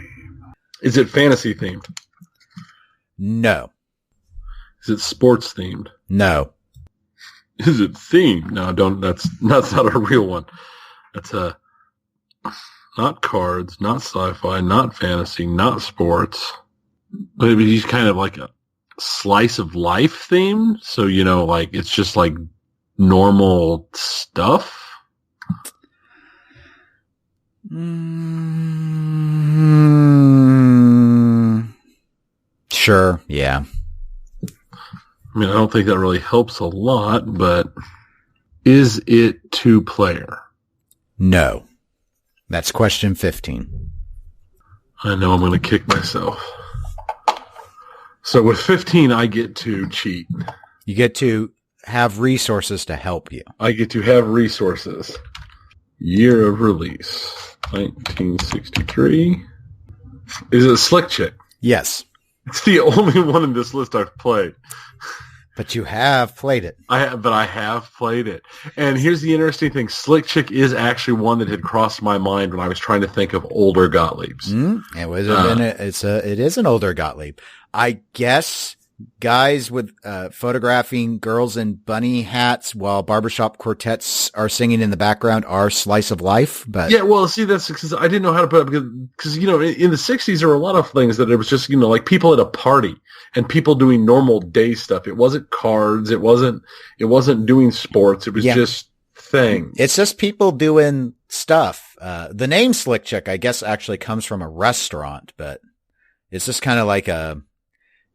Is it fantasy themed? No. Is it sports themed? No. Is it themed? No, that's not a real one. That's not cards, not sci-fi, not fantasy, not sports. But he's kind of like a slice of life theme. So, like it's just like normal stuff. Sure. Yeah. I mean, I don't think that really helps a lot, but is it 2-player? No. That's question 15. I know I'm going to kick myself. So with 15, I get to cheat. You get to have resources to help you. I get to have resources. Year of release, 1963. Is it Slick Chick? Yes. It's the only one in this list I've played. But you have played it. I have played it. And here's the interesting thing. Slick Chick is actually one that had crossed my mind when I was trying to think of older Gottliebs. It is an older Gottlieb. I guess guys with photographing girls in bunny hats while barbershop quartets are singing in the background are slice of life. But yeah, well, see, that's because I didn't know how to put it because in the 60s there were a lot of things that it was just like people at a party and people doing normal day stuff. It wasn't cards. It wasn't doing sports. It was just things. It's just people doing stuff. The name Slick Chick, I guess, actually comes from a restaurant, but it's just kind of like a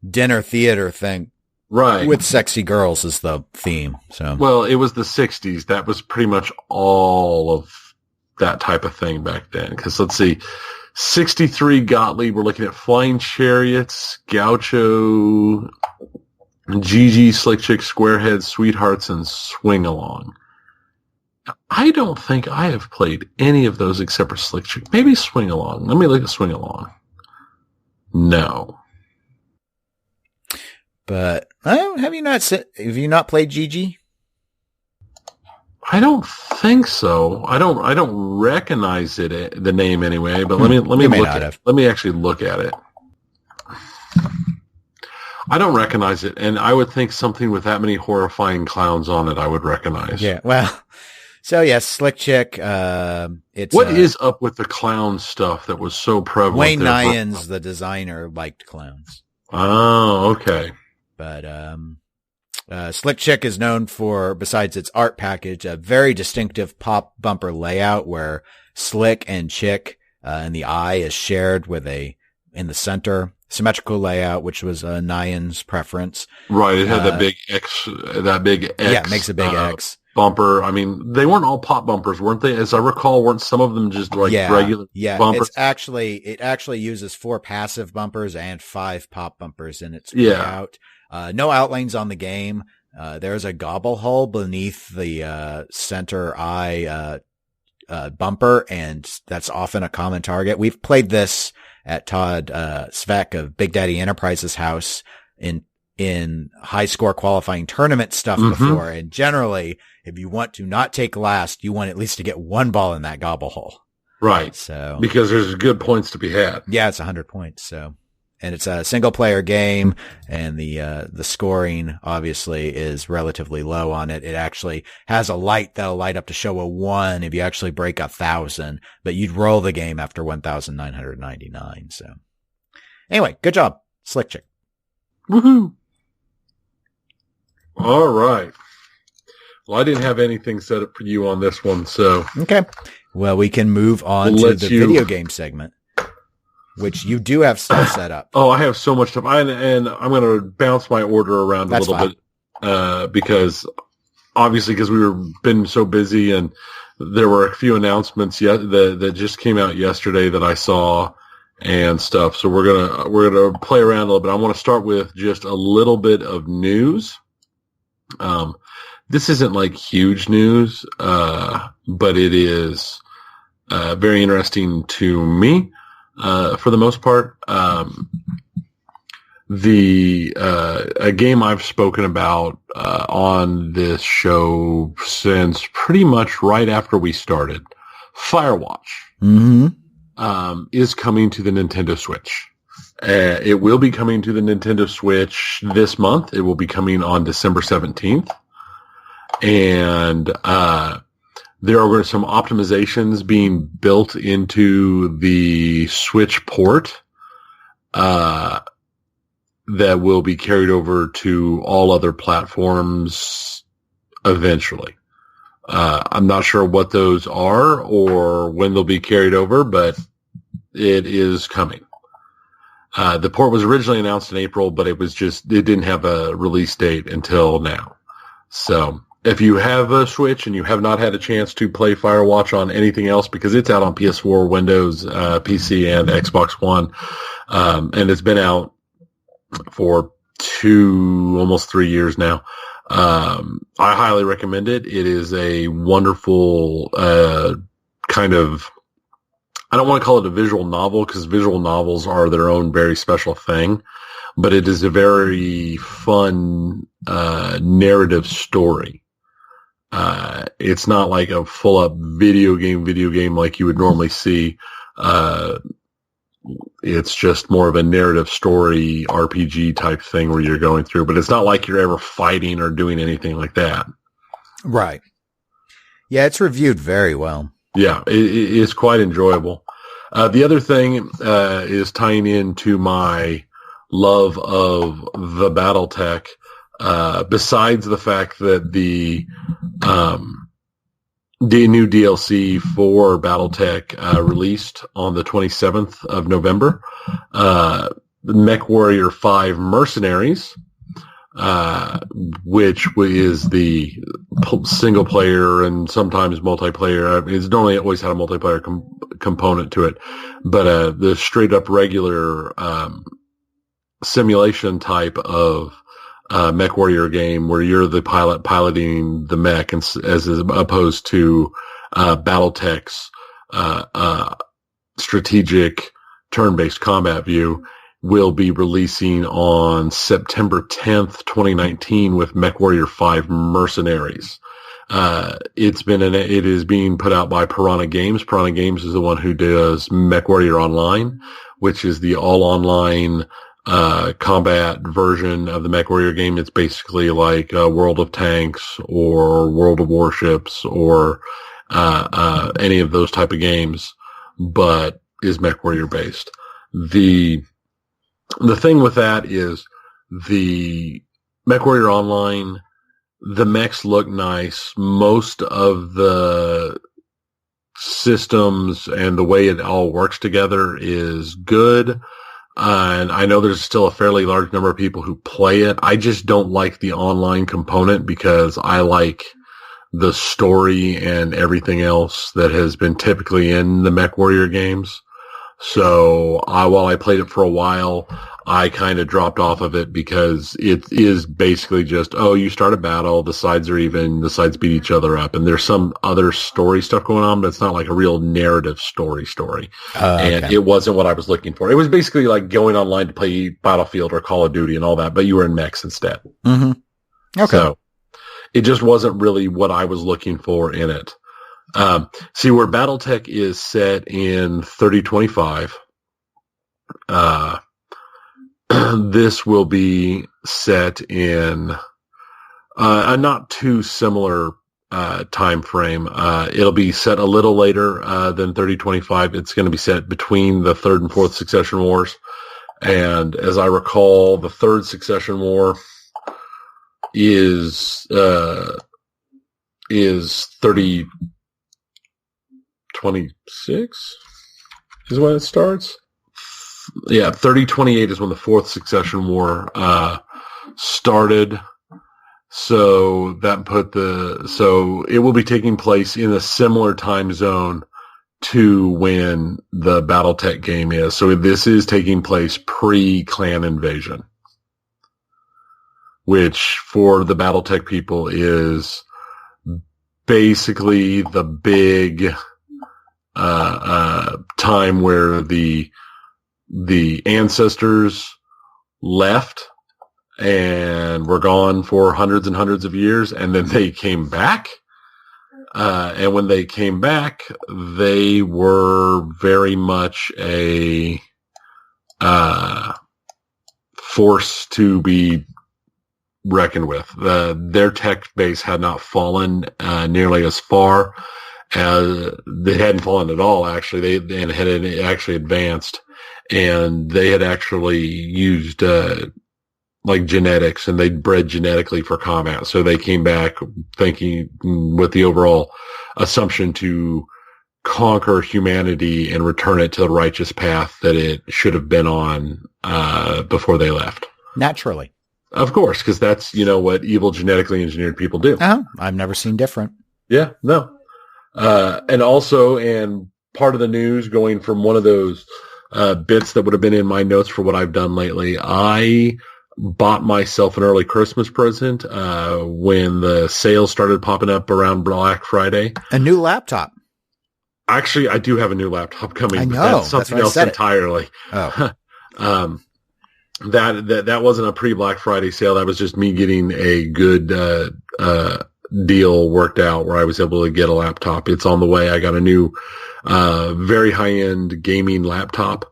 dinner theater thing. Right. With sexy girls is the theme. So, well, it was the 60s. That was pretty much all of that type of thing back then. Because let's see, 63 Gottlieb, we're looking at Flying Chariots, Gaucho, GG, Slick Chick, Squarehead, Sweethearts, and Swing Along. I don't think I have played any of those except for Slick Chick. Maybe Swing Along. Let me look at Swing Along. No. But have you not played GG? I don't think so. I don't recognize it, the name anyway. But let me let me actually look at it. I don't recognize it, and I would think something with that many horrifying clowns on it, I would recognize. Yeah. Well. So yes, Slick Chick. It's what is up with the clown stuff that was so prevalent? Wayne Nyans, the designer, liked clowns. Oh, okay. But Slick Chick is known for, besides its art package, a very distinctive pop bumper layout where Slick and Chick and the eye is shared with a in the center, symmetrical layout, which was Nyan's preference. Right. It had that big X. Yeah, it makes a big X. Bumper. I mean, they weren't all pop bumpers, weren't they? As I recall, weren't some of them just like regular bumpers? It actually uses 4 passive bumpers and 5 pop bumpers in its layout. No outlanes on the game. There's a gobble hole beneath the center eye bumper, and that's often a common target. We've played this at Todd Svek of Big Daddy Enterprises house in high score qualifying tournament stuff before. And generally, if you want to not take last, you want at least to get 1 ball in that gobble hole. Right. So because there's good points to be had. Yeah, it's 100 points. So, and it's a single player game, and the scoring obviously is relatively low on it. It actually has a light that'll light up to show a 1 if you actually break 1,000, but you'd roll the game after 1,999. So anyway, good job, Slick Chick. Woohoo. All right. Well, I didn't have anything set up for you on this one, so. Okay. Well, we can move on to the video game segment, which you do have stuff set up. Oh, I have so much stuff. And I'm going to bounce my order around a little bit, because obviously, because been so busy, and there were a few announcements that just came out yesterday that I saw and stuff. So we're gonna play around a little bit. I want to start with just a little bit of news. This isn't like huge news, but it is very interesting to me for the most part. A game I've spoken about on this show since pretty much right after we started, Firewatch, is coming to the Nintendo Switch. It will be coming to the Nintendo Switch this month. It will be coming on December 17th. And there are some optimizations being built into the Switch port that will be carried over to all other platforms eventually. I'm not sure what those are or when they'll be carried over, but it is coming. The port was originally announced in April, but it didn't have a release date until now. So if you have a Switch and you have not had a chance to play Firewatch on anything else, because it's out on PS4, Windows, PC, and Xbox One, and it's been out for almost 3 years now, I highly recommend it. It is a wonderful kind of, I don't want to call it a visual novel, because visual novels are their own very special thing, but it is a very fun narrative story. It's not like a full-up video game like you would normally see. It's just more of a narrative story RPG type thing where you're going through, but it's not like you're ever fighting or doing anything like that. Right. Yeah, it's reviewed very well. Yeah, it is quite enjoyable. The other thing is tying into my love of the BattleTech, besides the fact that the new DLC for BattleTech released on the 27th of November, the MechWarrior 5 Mercenaries, which is the single player and sometimes multiplayer. It's normally always had a multiplayer component to it, but the straight up regular simulation type of MechWarrior game where you're the pilot piloting the mech, and as opposed to BattleTech's strategic turn-based combat view, will be releasing on September 10th, 2019 with MechWarrior 5 Mercenaries. It is being put out by Piranha Games. Piranha Games is the one who does MechWarrior Online, which is the all online combat version of the MechWarrior game. It's basically like World of Tanks or World of Warships or any of those type of games, but is MechWarrior based. The thing with that is the MechWarrior Online, the mechs look nice. Most of the systems and the way it all works together is good. And I know there's still a fairly large number of people who play it. I just don't like the online component because I like the story and everything else that has been typically in the MechWarrior games. So while I played it for a while, I kind of dropped off of it because it is basically just, you start a battle, the sides are even, the sides beat each other up, and there's some other story stuff going on, but it's not like a real narrative story. And Okay. it wasn't what I was looking for. It was basically like going online to play Battlefield or Call of Duty and all that, but you were in mechs instead. Mm-hmm. Okay. So it just wasn't really what I was looking for in it. See, where Battletech is set in 3025, this will be set in a not too similar time frame. It'll be set a little later than 3025. It's going to be set between the third and fourth Succession Wars. And as I recall, the third Succession War is 3026 is when it starts. Yeah, 3028 is when the fourth Succession War started. So so it will be taking place in a similar time zone to when the Battletech game is. So this is taking place pre-clan invasion, which for the Battletech people is basically the big time where the ancestors left and were gone for hundreds and hundreds of years, and then they came back. And when they came back, they were very much a force to be reckoned with. Their tech base had not fallen nearly as far. They hadn't fallen at all, actually. They had actually advanced, and they had actually used like genetics, and they bred genetically for combat. So they came back thinking with the overall assumption to conquer humanity and return it to the righteous path that it should have been on before they left. Naturally. Of course, because that's, what evil genetically engineered people do. I've never seen different. Yeah, no. And part of the news, going from one of those bits that would have been in my notes for what I've done lately, I bought myself an early Christmas present when the sales started popping up around Black Friday. A new laptop. Actually, I do have a new laptop coming. I know. That's something else entirely. Oh. That wasn't a pre-Black Friday sale. That was just me getting a good deal worked out where I was able to get a laptop. It's on the way. I got a new very high-end gaming laptop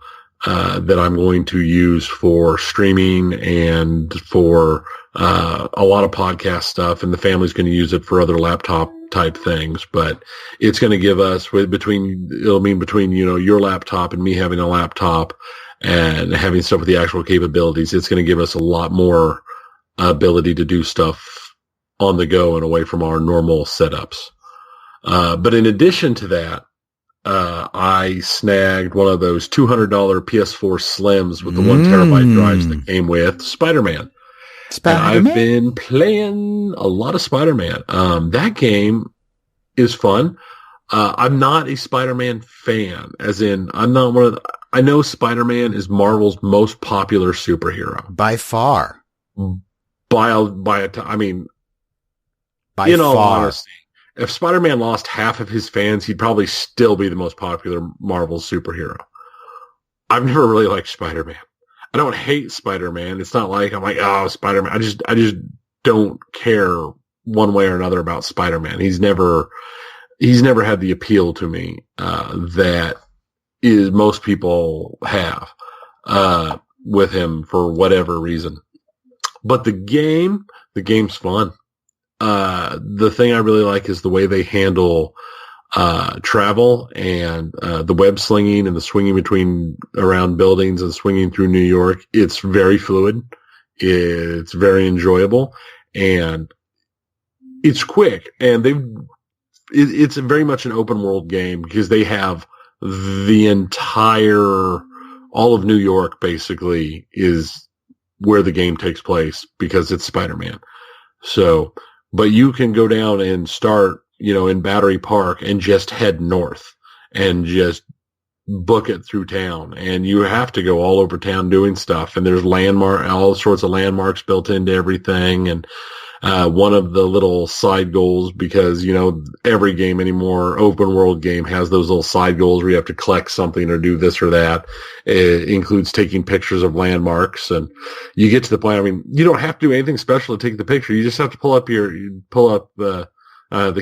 that I'm going to use for streaming and for a lot of podcast stuff, and the family's going to use it for other laptop type things. But it's going to give us between your laptop and me having a laptop and having stuff with the actual capabilities, it's going to give us a lot more ability to do stuff on the go and away from our normal setups. But in addition to that, I snagged one of those $200 PS4 Slims with the 1 terabyte drives that came with Spiderman. And I've been playing a lot of Spider-Man. That game is fun. I'm not a Spider-Man fan, as in I'm not one of the, I know Spider-Man is Marvel's most popular superhero. By far. By all honesty, if Spider-Man lost half of his fans, he'd probably still be the most popular Marvel superhero. I've never really liked Spider-Man. I don't hate Spider-Man. It's not like I'm like, oh, Spider-Man. I just don't care one way or another about Spider-Man. He's never had the appeal to me that is most people have with him for whatever reason. But the game's fun. The thing I really like is the way they handle travel and the web slinging and the swinging around buildings and swinging through New York. It's very fluid. It's very enjoyable, and it's quick. And it's very much an open world game because they have the entire all of New York basically is where the game takes place because it's Spider-Man. So, but you can go down and start, in Battery Park and just head north and just book it through town. And you have to go all over town doing stuff. And there's all sorts of landmarks built into everything. And one of the little side goals, because, every game anymore, open world game, has those little side goals where you have to collect something or do this or that. It includes taking pictures of landmarks, and you get to the point, you don't have to do anything special to take the picture. You just have to pull up the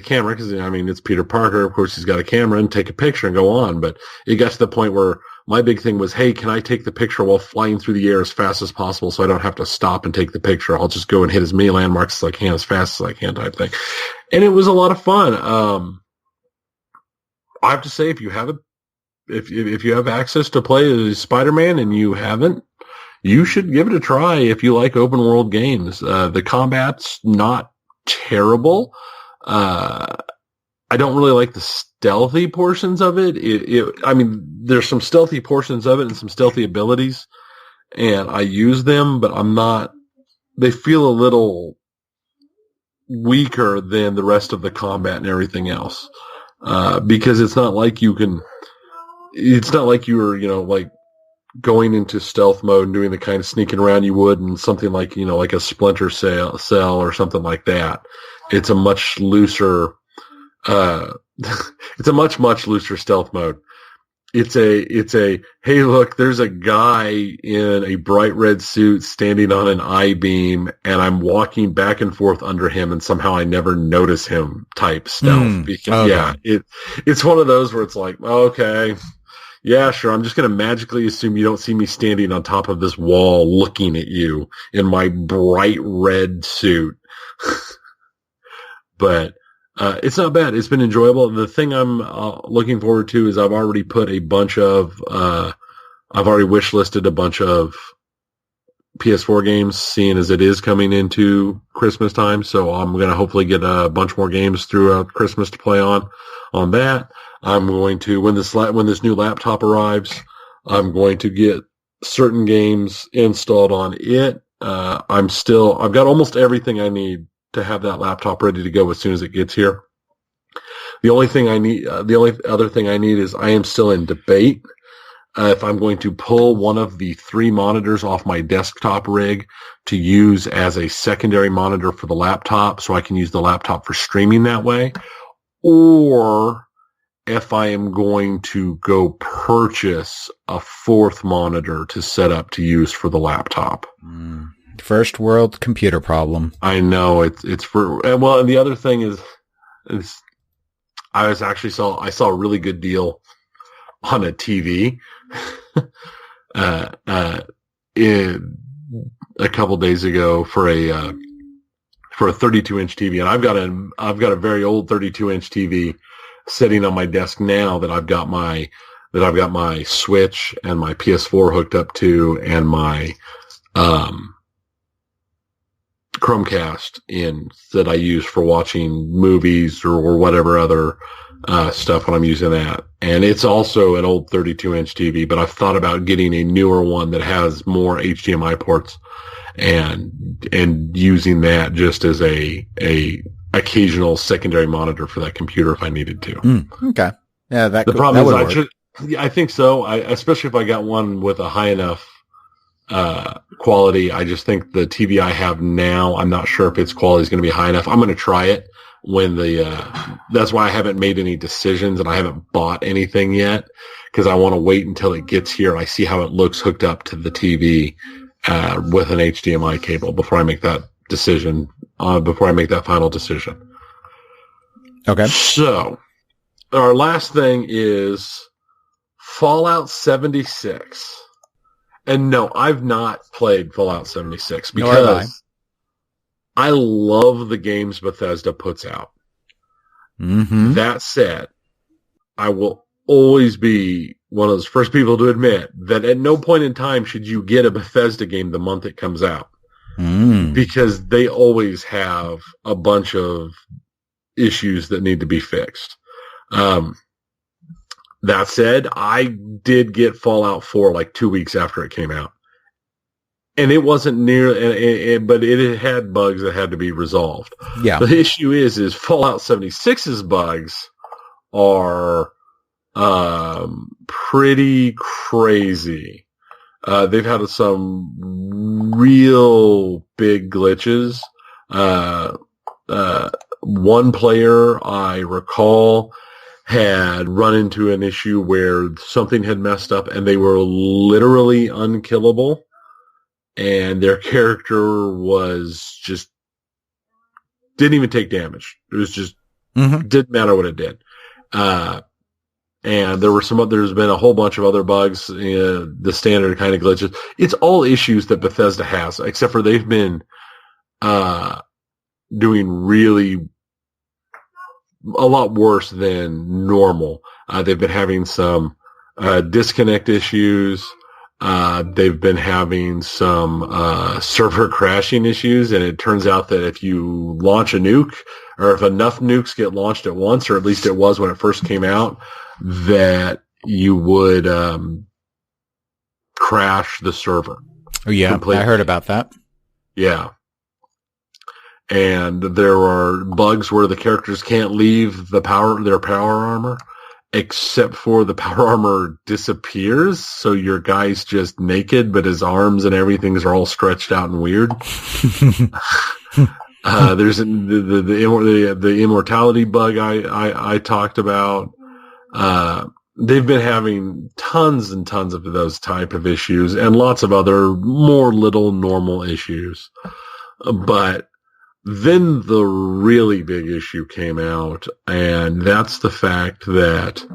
camera, because, it's Peter Parker. Of course, he's got a camera, and take a picture and go on. But it got to the point where my big thing was, hey, can I take the picture while flying through the air as fast as possible so I don't have to stop and take the picture? I'll just go and hit as many landmarks as I can as fast as I can, type thing. And it was a lot of fun. I have to say, if you have access to play as Spider-Man and you haven't, you should give it a try if you like open world games. The combat's not terrible. I don't really like the stealthy portions of it. There's some stealthy portions of it and some stealthy abilities, and I use them, but they feel a little weaker than the rest of the combat and everything else. Because it's not like you're, like going into stealth mode and doing the kind of sneaking around you would in something like, like a Splinter Cell or something like that. It's a much looser, it's a much looser stealth mode. It's a, hey, look, there's a guy in a bright red suit standing on an I-beam, and I'm walking back and forth under him, and somehow I never notice him type stealth. Because, okay. It's one of those where it's like, okay, yeah, sure, I'm just going to magically assume you don't see me standing on top of this wall looking at you in my bright red suit. But it's not bad. It's been enjoyable. The thing I'm looking forward to is I've already wish listed a bunch of PS4 games, seeing as it is coming into Christmas time. So I'm going to hopefully get a bunch more games throughout Christmas to play on that. I'm going to, when this new laptop arrives, I'm going to get certain games installed on it. I've got almost everything I need to have that laptop ready to go as soon as it gets here. The only other thing I need is I am still in debate if I'm going to pull one of the 3 monitors off my desktop rig to use as a secondary monitor for the laptop so I can use the laptop for streaming that way, or if I am going to go purchase a 4th monitor to set up to use for the laptop. First world computer problem. I know it's for, well, and the other thing is I saw a really good deal on a TV a couple days ago for a 32-inch TV, and I've got a very old 32-inch TV sitting on my desk now that I've got my Switch and my PS4 hooked up to, and my Chromecast that I use for watching movies or whatever other stuff when I'm using that. And it's also an old 32-inch TV, but I've thought about getting a newer one that has more HDMI ports and using that just as a occasional secondary monitor for that computer if I needed to. Okay. Yeah, the problem is I think so. Especially if I got one with a high enough quality. I just think the TV I have now, I'm not sure if its quality is going to be high enough. I'm going to try it when that's why I haven't made any decisions and I haven't bought anything yet, because I want to wait until it gets here and I see how it looks hooked up to the TV with an HDMI cable before I make that decision, before I make that final decision. Okay. So our last thing is Fallout 76. And no, I've not played Fallout 76 because I love the games Bethesda puts out. Mm-hmm. That said, I will always be one of those first people to admit that at no point in time should you get a Bethesda game the month it comes out. Because they always have a bunch of issues that need to be fixed. That said, I did get Fallout 4 like 2 weeks after it came out. And it wasn't near, but it had bugs that had to be resolved. Yeah. The issue is Fallout 76's bugs are pretty crazy. They've had some real big glitches. One player, I recall, had run into an issue where something had messed up and they were literally unkillable. And their character was just, didn't even take damage. It was just, didn't matter what it did. And there's been a whole bunch of other bugs, the standard kind of glitches. It's all issues that Bethesda has, except for they've been, doing really a lot worse than normal. They've been having some, disconnect issues. They've been having some server crashing issues, and it turns out that if you launch a nuke, or if enough nukes get launched at once, or at least it was when it first came out, that you would crash the server. Oh, yeah, completely. I heard about that. Yeah. And there are bugs where the characters can't leave their power armor, except for the power armor disappears, so your guy's just naked, but his arms and everything are all stretched out and weird. There's the immortality bug I talked about. They've been having tons and tons of those type of issues, and lots of other more little normal issues. But then the really big issue came out, and that's the fact that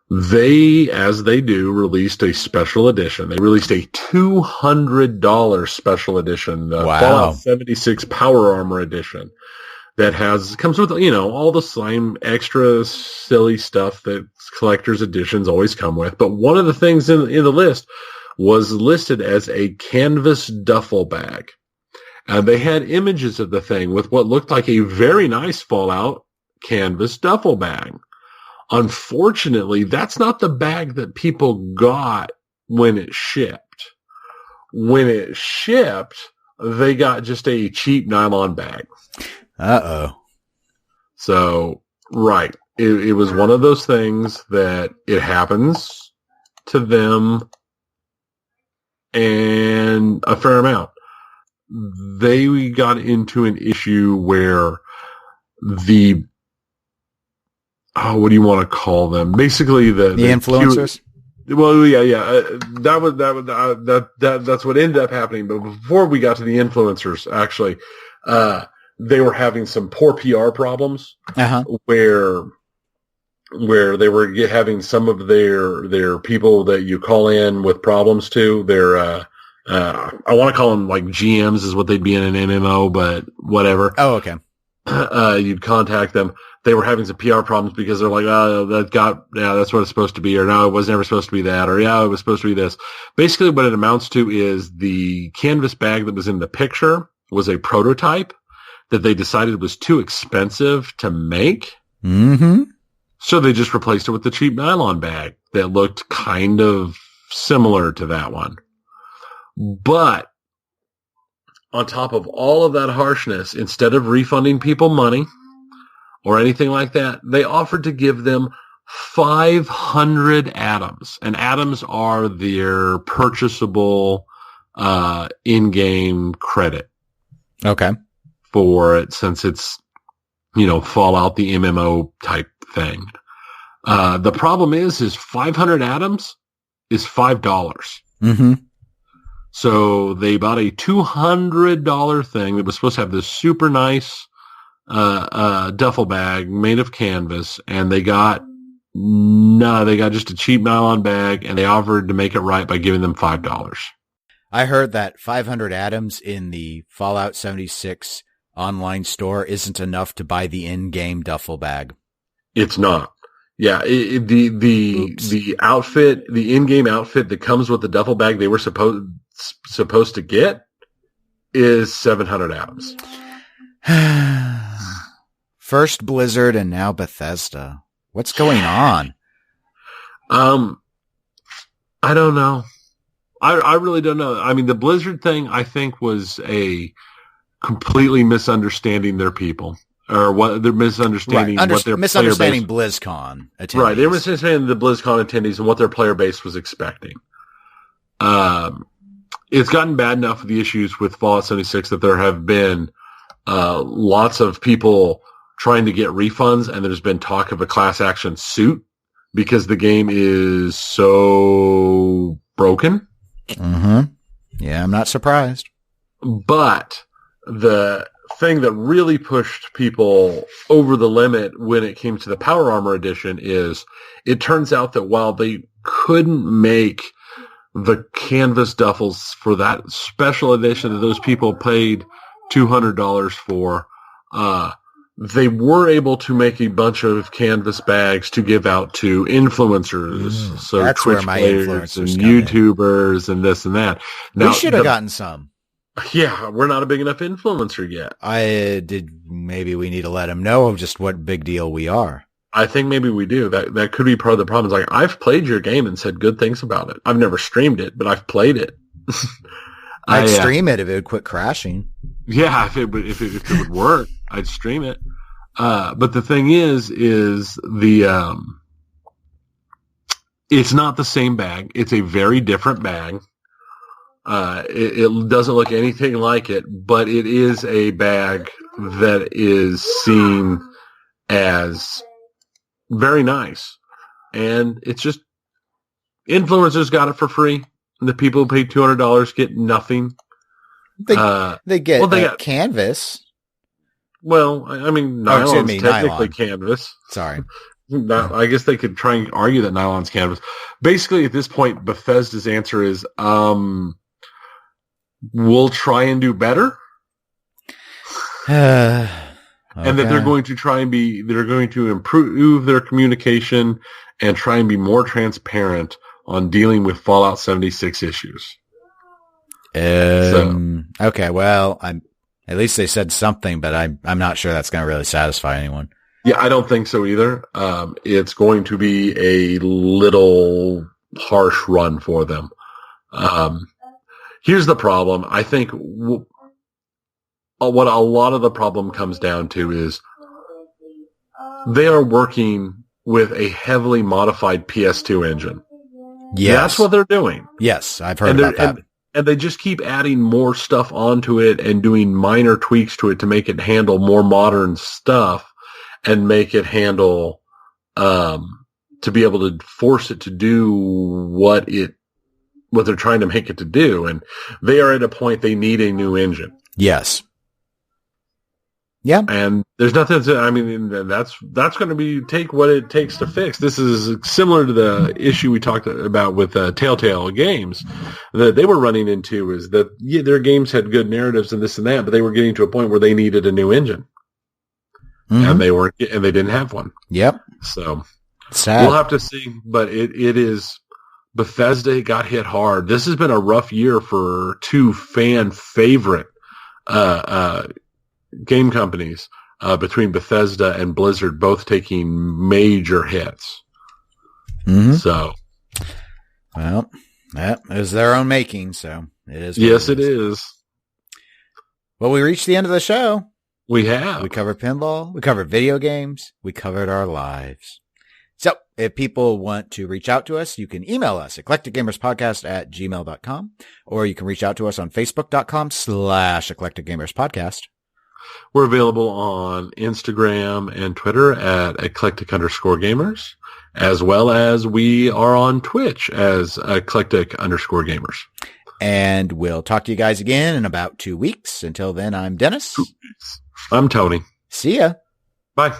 they, as they do, released a special edition. They released a $200 special edition, Fallout 76 Power Armor Edition, that comes with, all the same extra silly stuff that collector's editions always come with. But one of the things in the list was listed as a canvas duffel bag. They had images of the thing with what looked like a very nice Fallout canvas duffel bag. Unfortunately, that's not the bag that people got when it shipped. When it shipped, they got just a cheap nylon bag. Uh-oh. So, right. It was one of those things that it happens to them and a fair amount. They got into an issue where what do you want to call them? Basically, the influencers. That's what ended up happening. But before we got to the influencers, actually, they were having some poor PR problems, where they were having some of their people that you call in with problems to their. I want to call them like GMs is what they'd be in an MMO, but whatever. Oh, okay. You'd contact them. They were having some PR problems because they're like, that's what it's supposed to be, or no, it was never supposed to be that, or yeah, it was supposed to be this. Basically, what it amounts to is the canvas bag that was in the picture was a prototype that they decided was too expensive to make. Mm-hmm. So they just replaced it with the cheap nylon bag that looked kind of similar to that one. But on top of all of that harshness, instead of refunding people money or anything like that, they offered to give them 500 atoms. And atoms are their purchasable in-game credit. Okay. For it, since it's, Fallout, the MMO type thing. The problem is 500 atoms is $5. Mm-hmm. So they bought a $200 thing that was supposed to have this super nice duffel bag made of canvas, and they got just a cheap nylon bag, and they offered to make it right by giving them $5. I heard that 500 atoms in the Fallout 76 online store isn't enough to buy the in-game duffel bag. It's not. Yeah, the outfit, the in-game outfit that comes with the duffel bag they were supposed to get is 700 atoms. First Blizzard and now Bethesda. What's going on? I don't know. I really don't know. I mean, the Blizzard thing, I think, was a completely misunderstanding their people, or what they're misunderstanding what their misunderstanding BlizzCon attendees. Right, they're misunderstanding the BlizzCon attendees and what their player base was expecting. It's gotten bad enough with the issues with Fallout 76 that there have been lots of people trying to get refunds, and there's been talk of a class action suit because the game is so broken. Mm-hmm. Yeah, I'm not surprised. But the thing that really pushed people over the limit when it came to the Power Armor Edition is it turns out that while they couldn't make the canvas duffels for that special edition that those people paid $200 for, they were able to make a bunch of canvas bags to give out to influencers. So that's Twitch where my players and influencers YouTubers and this and that. Now, we should have gotten some. Yeah, we're not a big enough influencer yet. Maybe we need to let them know of just what big deal we are. I think maybe we do. That could be part of the problem. It's like, I've played your game and said good things about it. I've never streamed it, but I've played it. I'd stream it if it would quit crashing. Yeah, if it would work, I'd stream it. But the thing is the it's not the same bag. It's a very different bag. It doesn't look anything like it, but it is a bag that is seen as very nice. And it's just influencers got it for free. And the people who paid $200 get nothing. They get canvas. Well, I mean, nylon's technically nylon. canvas. Sorry. I guess they could try and argue that nylon's canvas. Basically, at this point, Bethesda's answer is, we'll try and do better. Okay. And that they're going to improve their communication and try and be more transparent on dealing with Fallout 76 issues. Okay, well, at least they said something, but I'm not sure that's going to really satisfy anyone. Yeah, I don't think so either. It's going to be a little harsh run for them. Here's the problem. I think what a lot of the problem comes down to is they are working with a heavily modified PS2 engine. Yes. That's what they're doing. Yes, I've heard about that. And they just keep adding more stuff onto it and doing minor tweaks to it to make it handle more modern stuff and make it handle, to be able to force it to do what they're trying to make it to do. And they are at a point they need a new engine. Yes. Yeah. And there's nothing that's going to take what it takes to fix. This is similar to the issue we talked about with Telltale Games that they were running into, is that their games had good narratives and this and that, but they were getting to a point where they needed a new engine. Mm-hmm. And they didn't have one. Yep. So sad. We'll have to see, but it is, Bethesda got hit hard. This has been a rough year for two fan favorite, game companies, between Bethesda and Blizzard, both taking major hits. Mm-hmm. So, well, that is their own making. So it is. Yes, it is. Well, we reached the end of the show. We have. We covered pinball. We covered video games. We covered our lives. So if people want to reach out to us, you can email us, eclecticgamerspodcast@gmail.com, or you can reach out to us on facebook.com/eclecticgamerspodcast. We're available on Instagram and Twitter at eclectic_gamers, as well as we are on Twitch as eclectic_gamers. And we'll talk to you guys again in about 2 weeks. Until then, I'm Dennis. I'm Tony. See ya. Bye.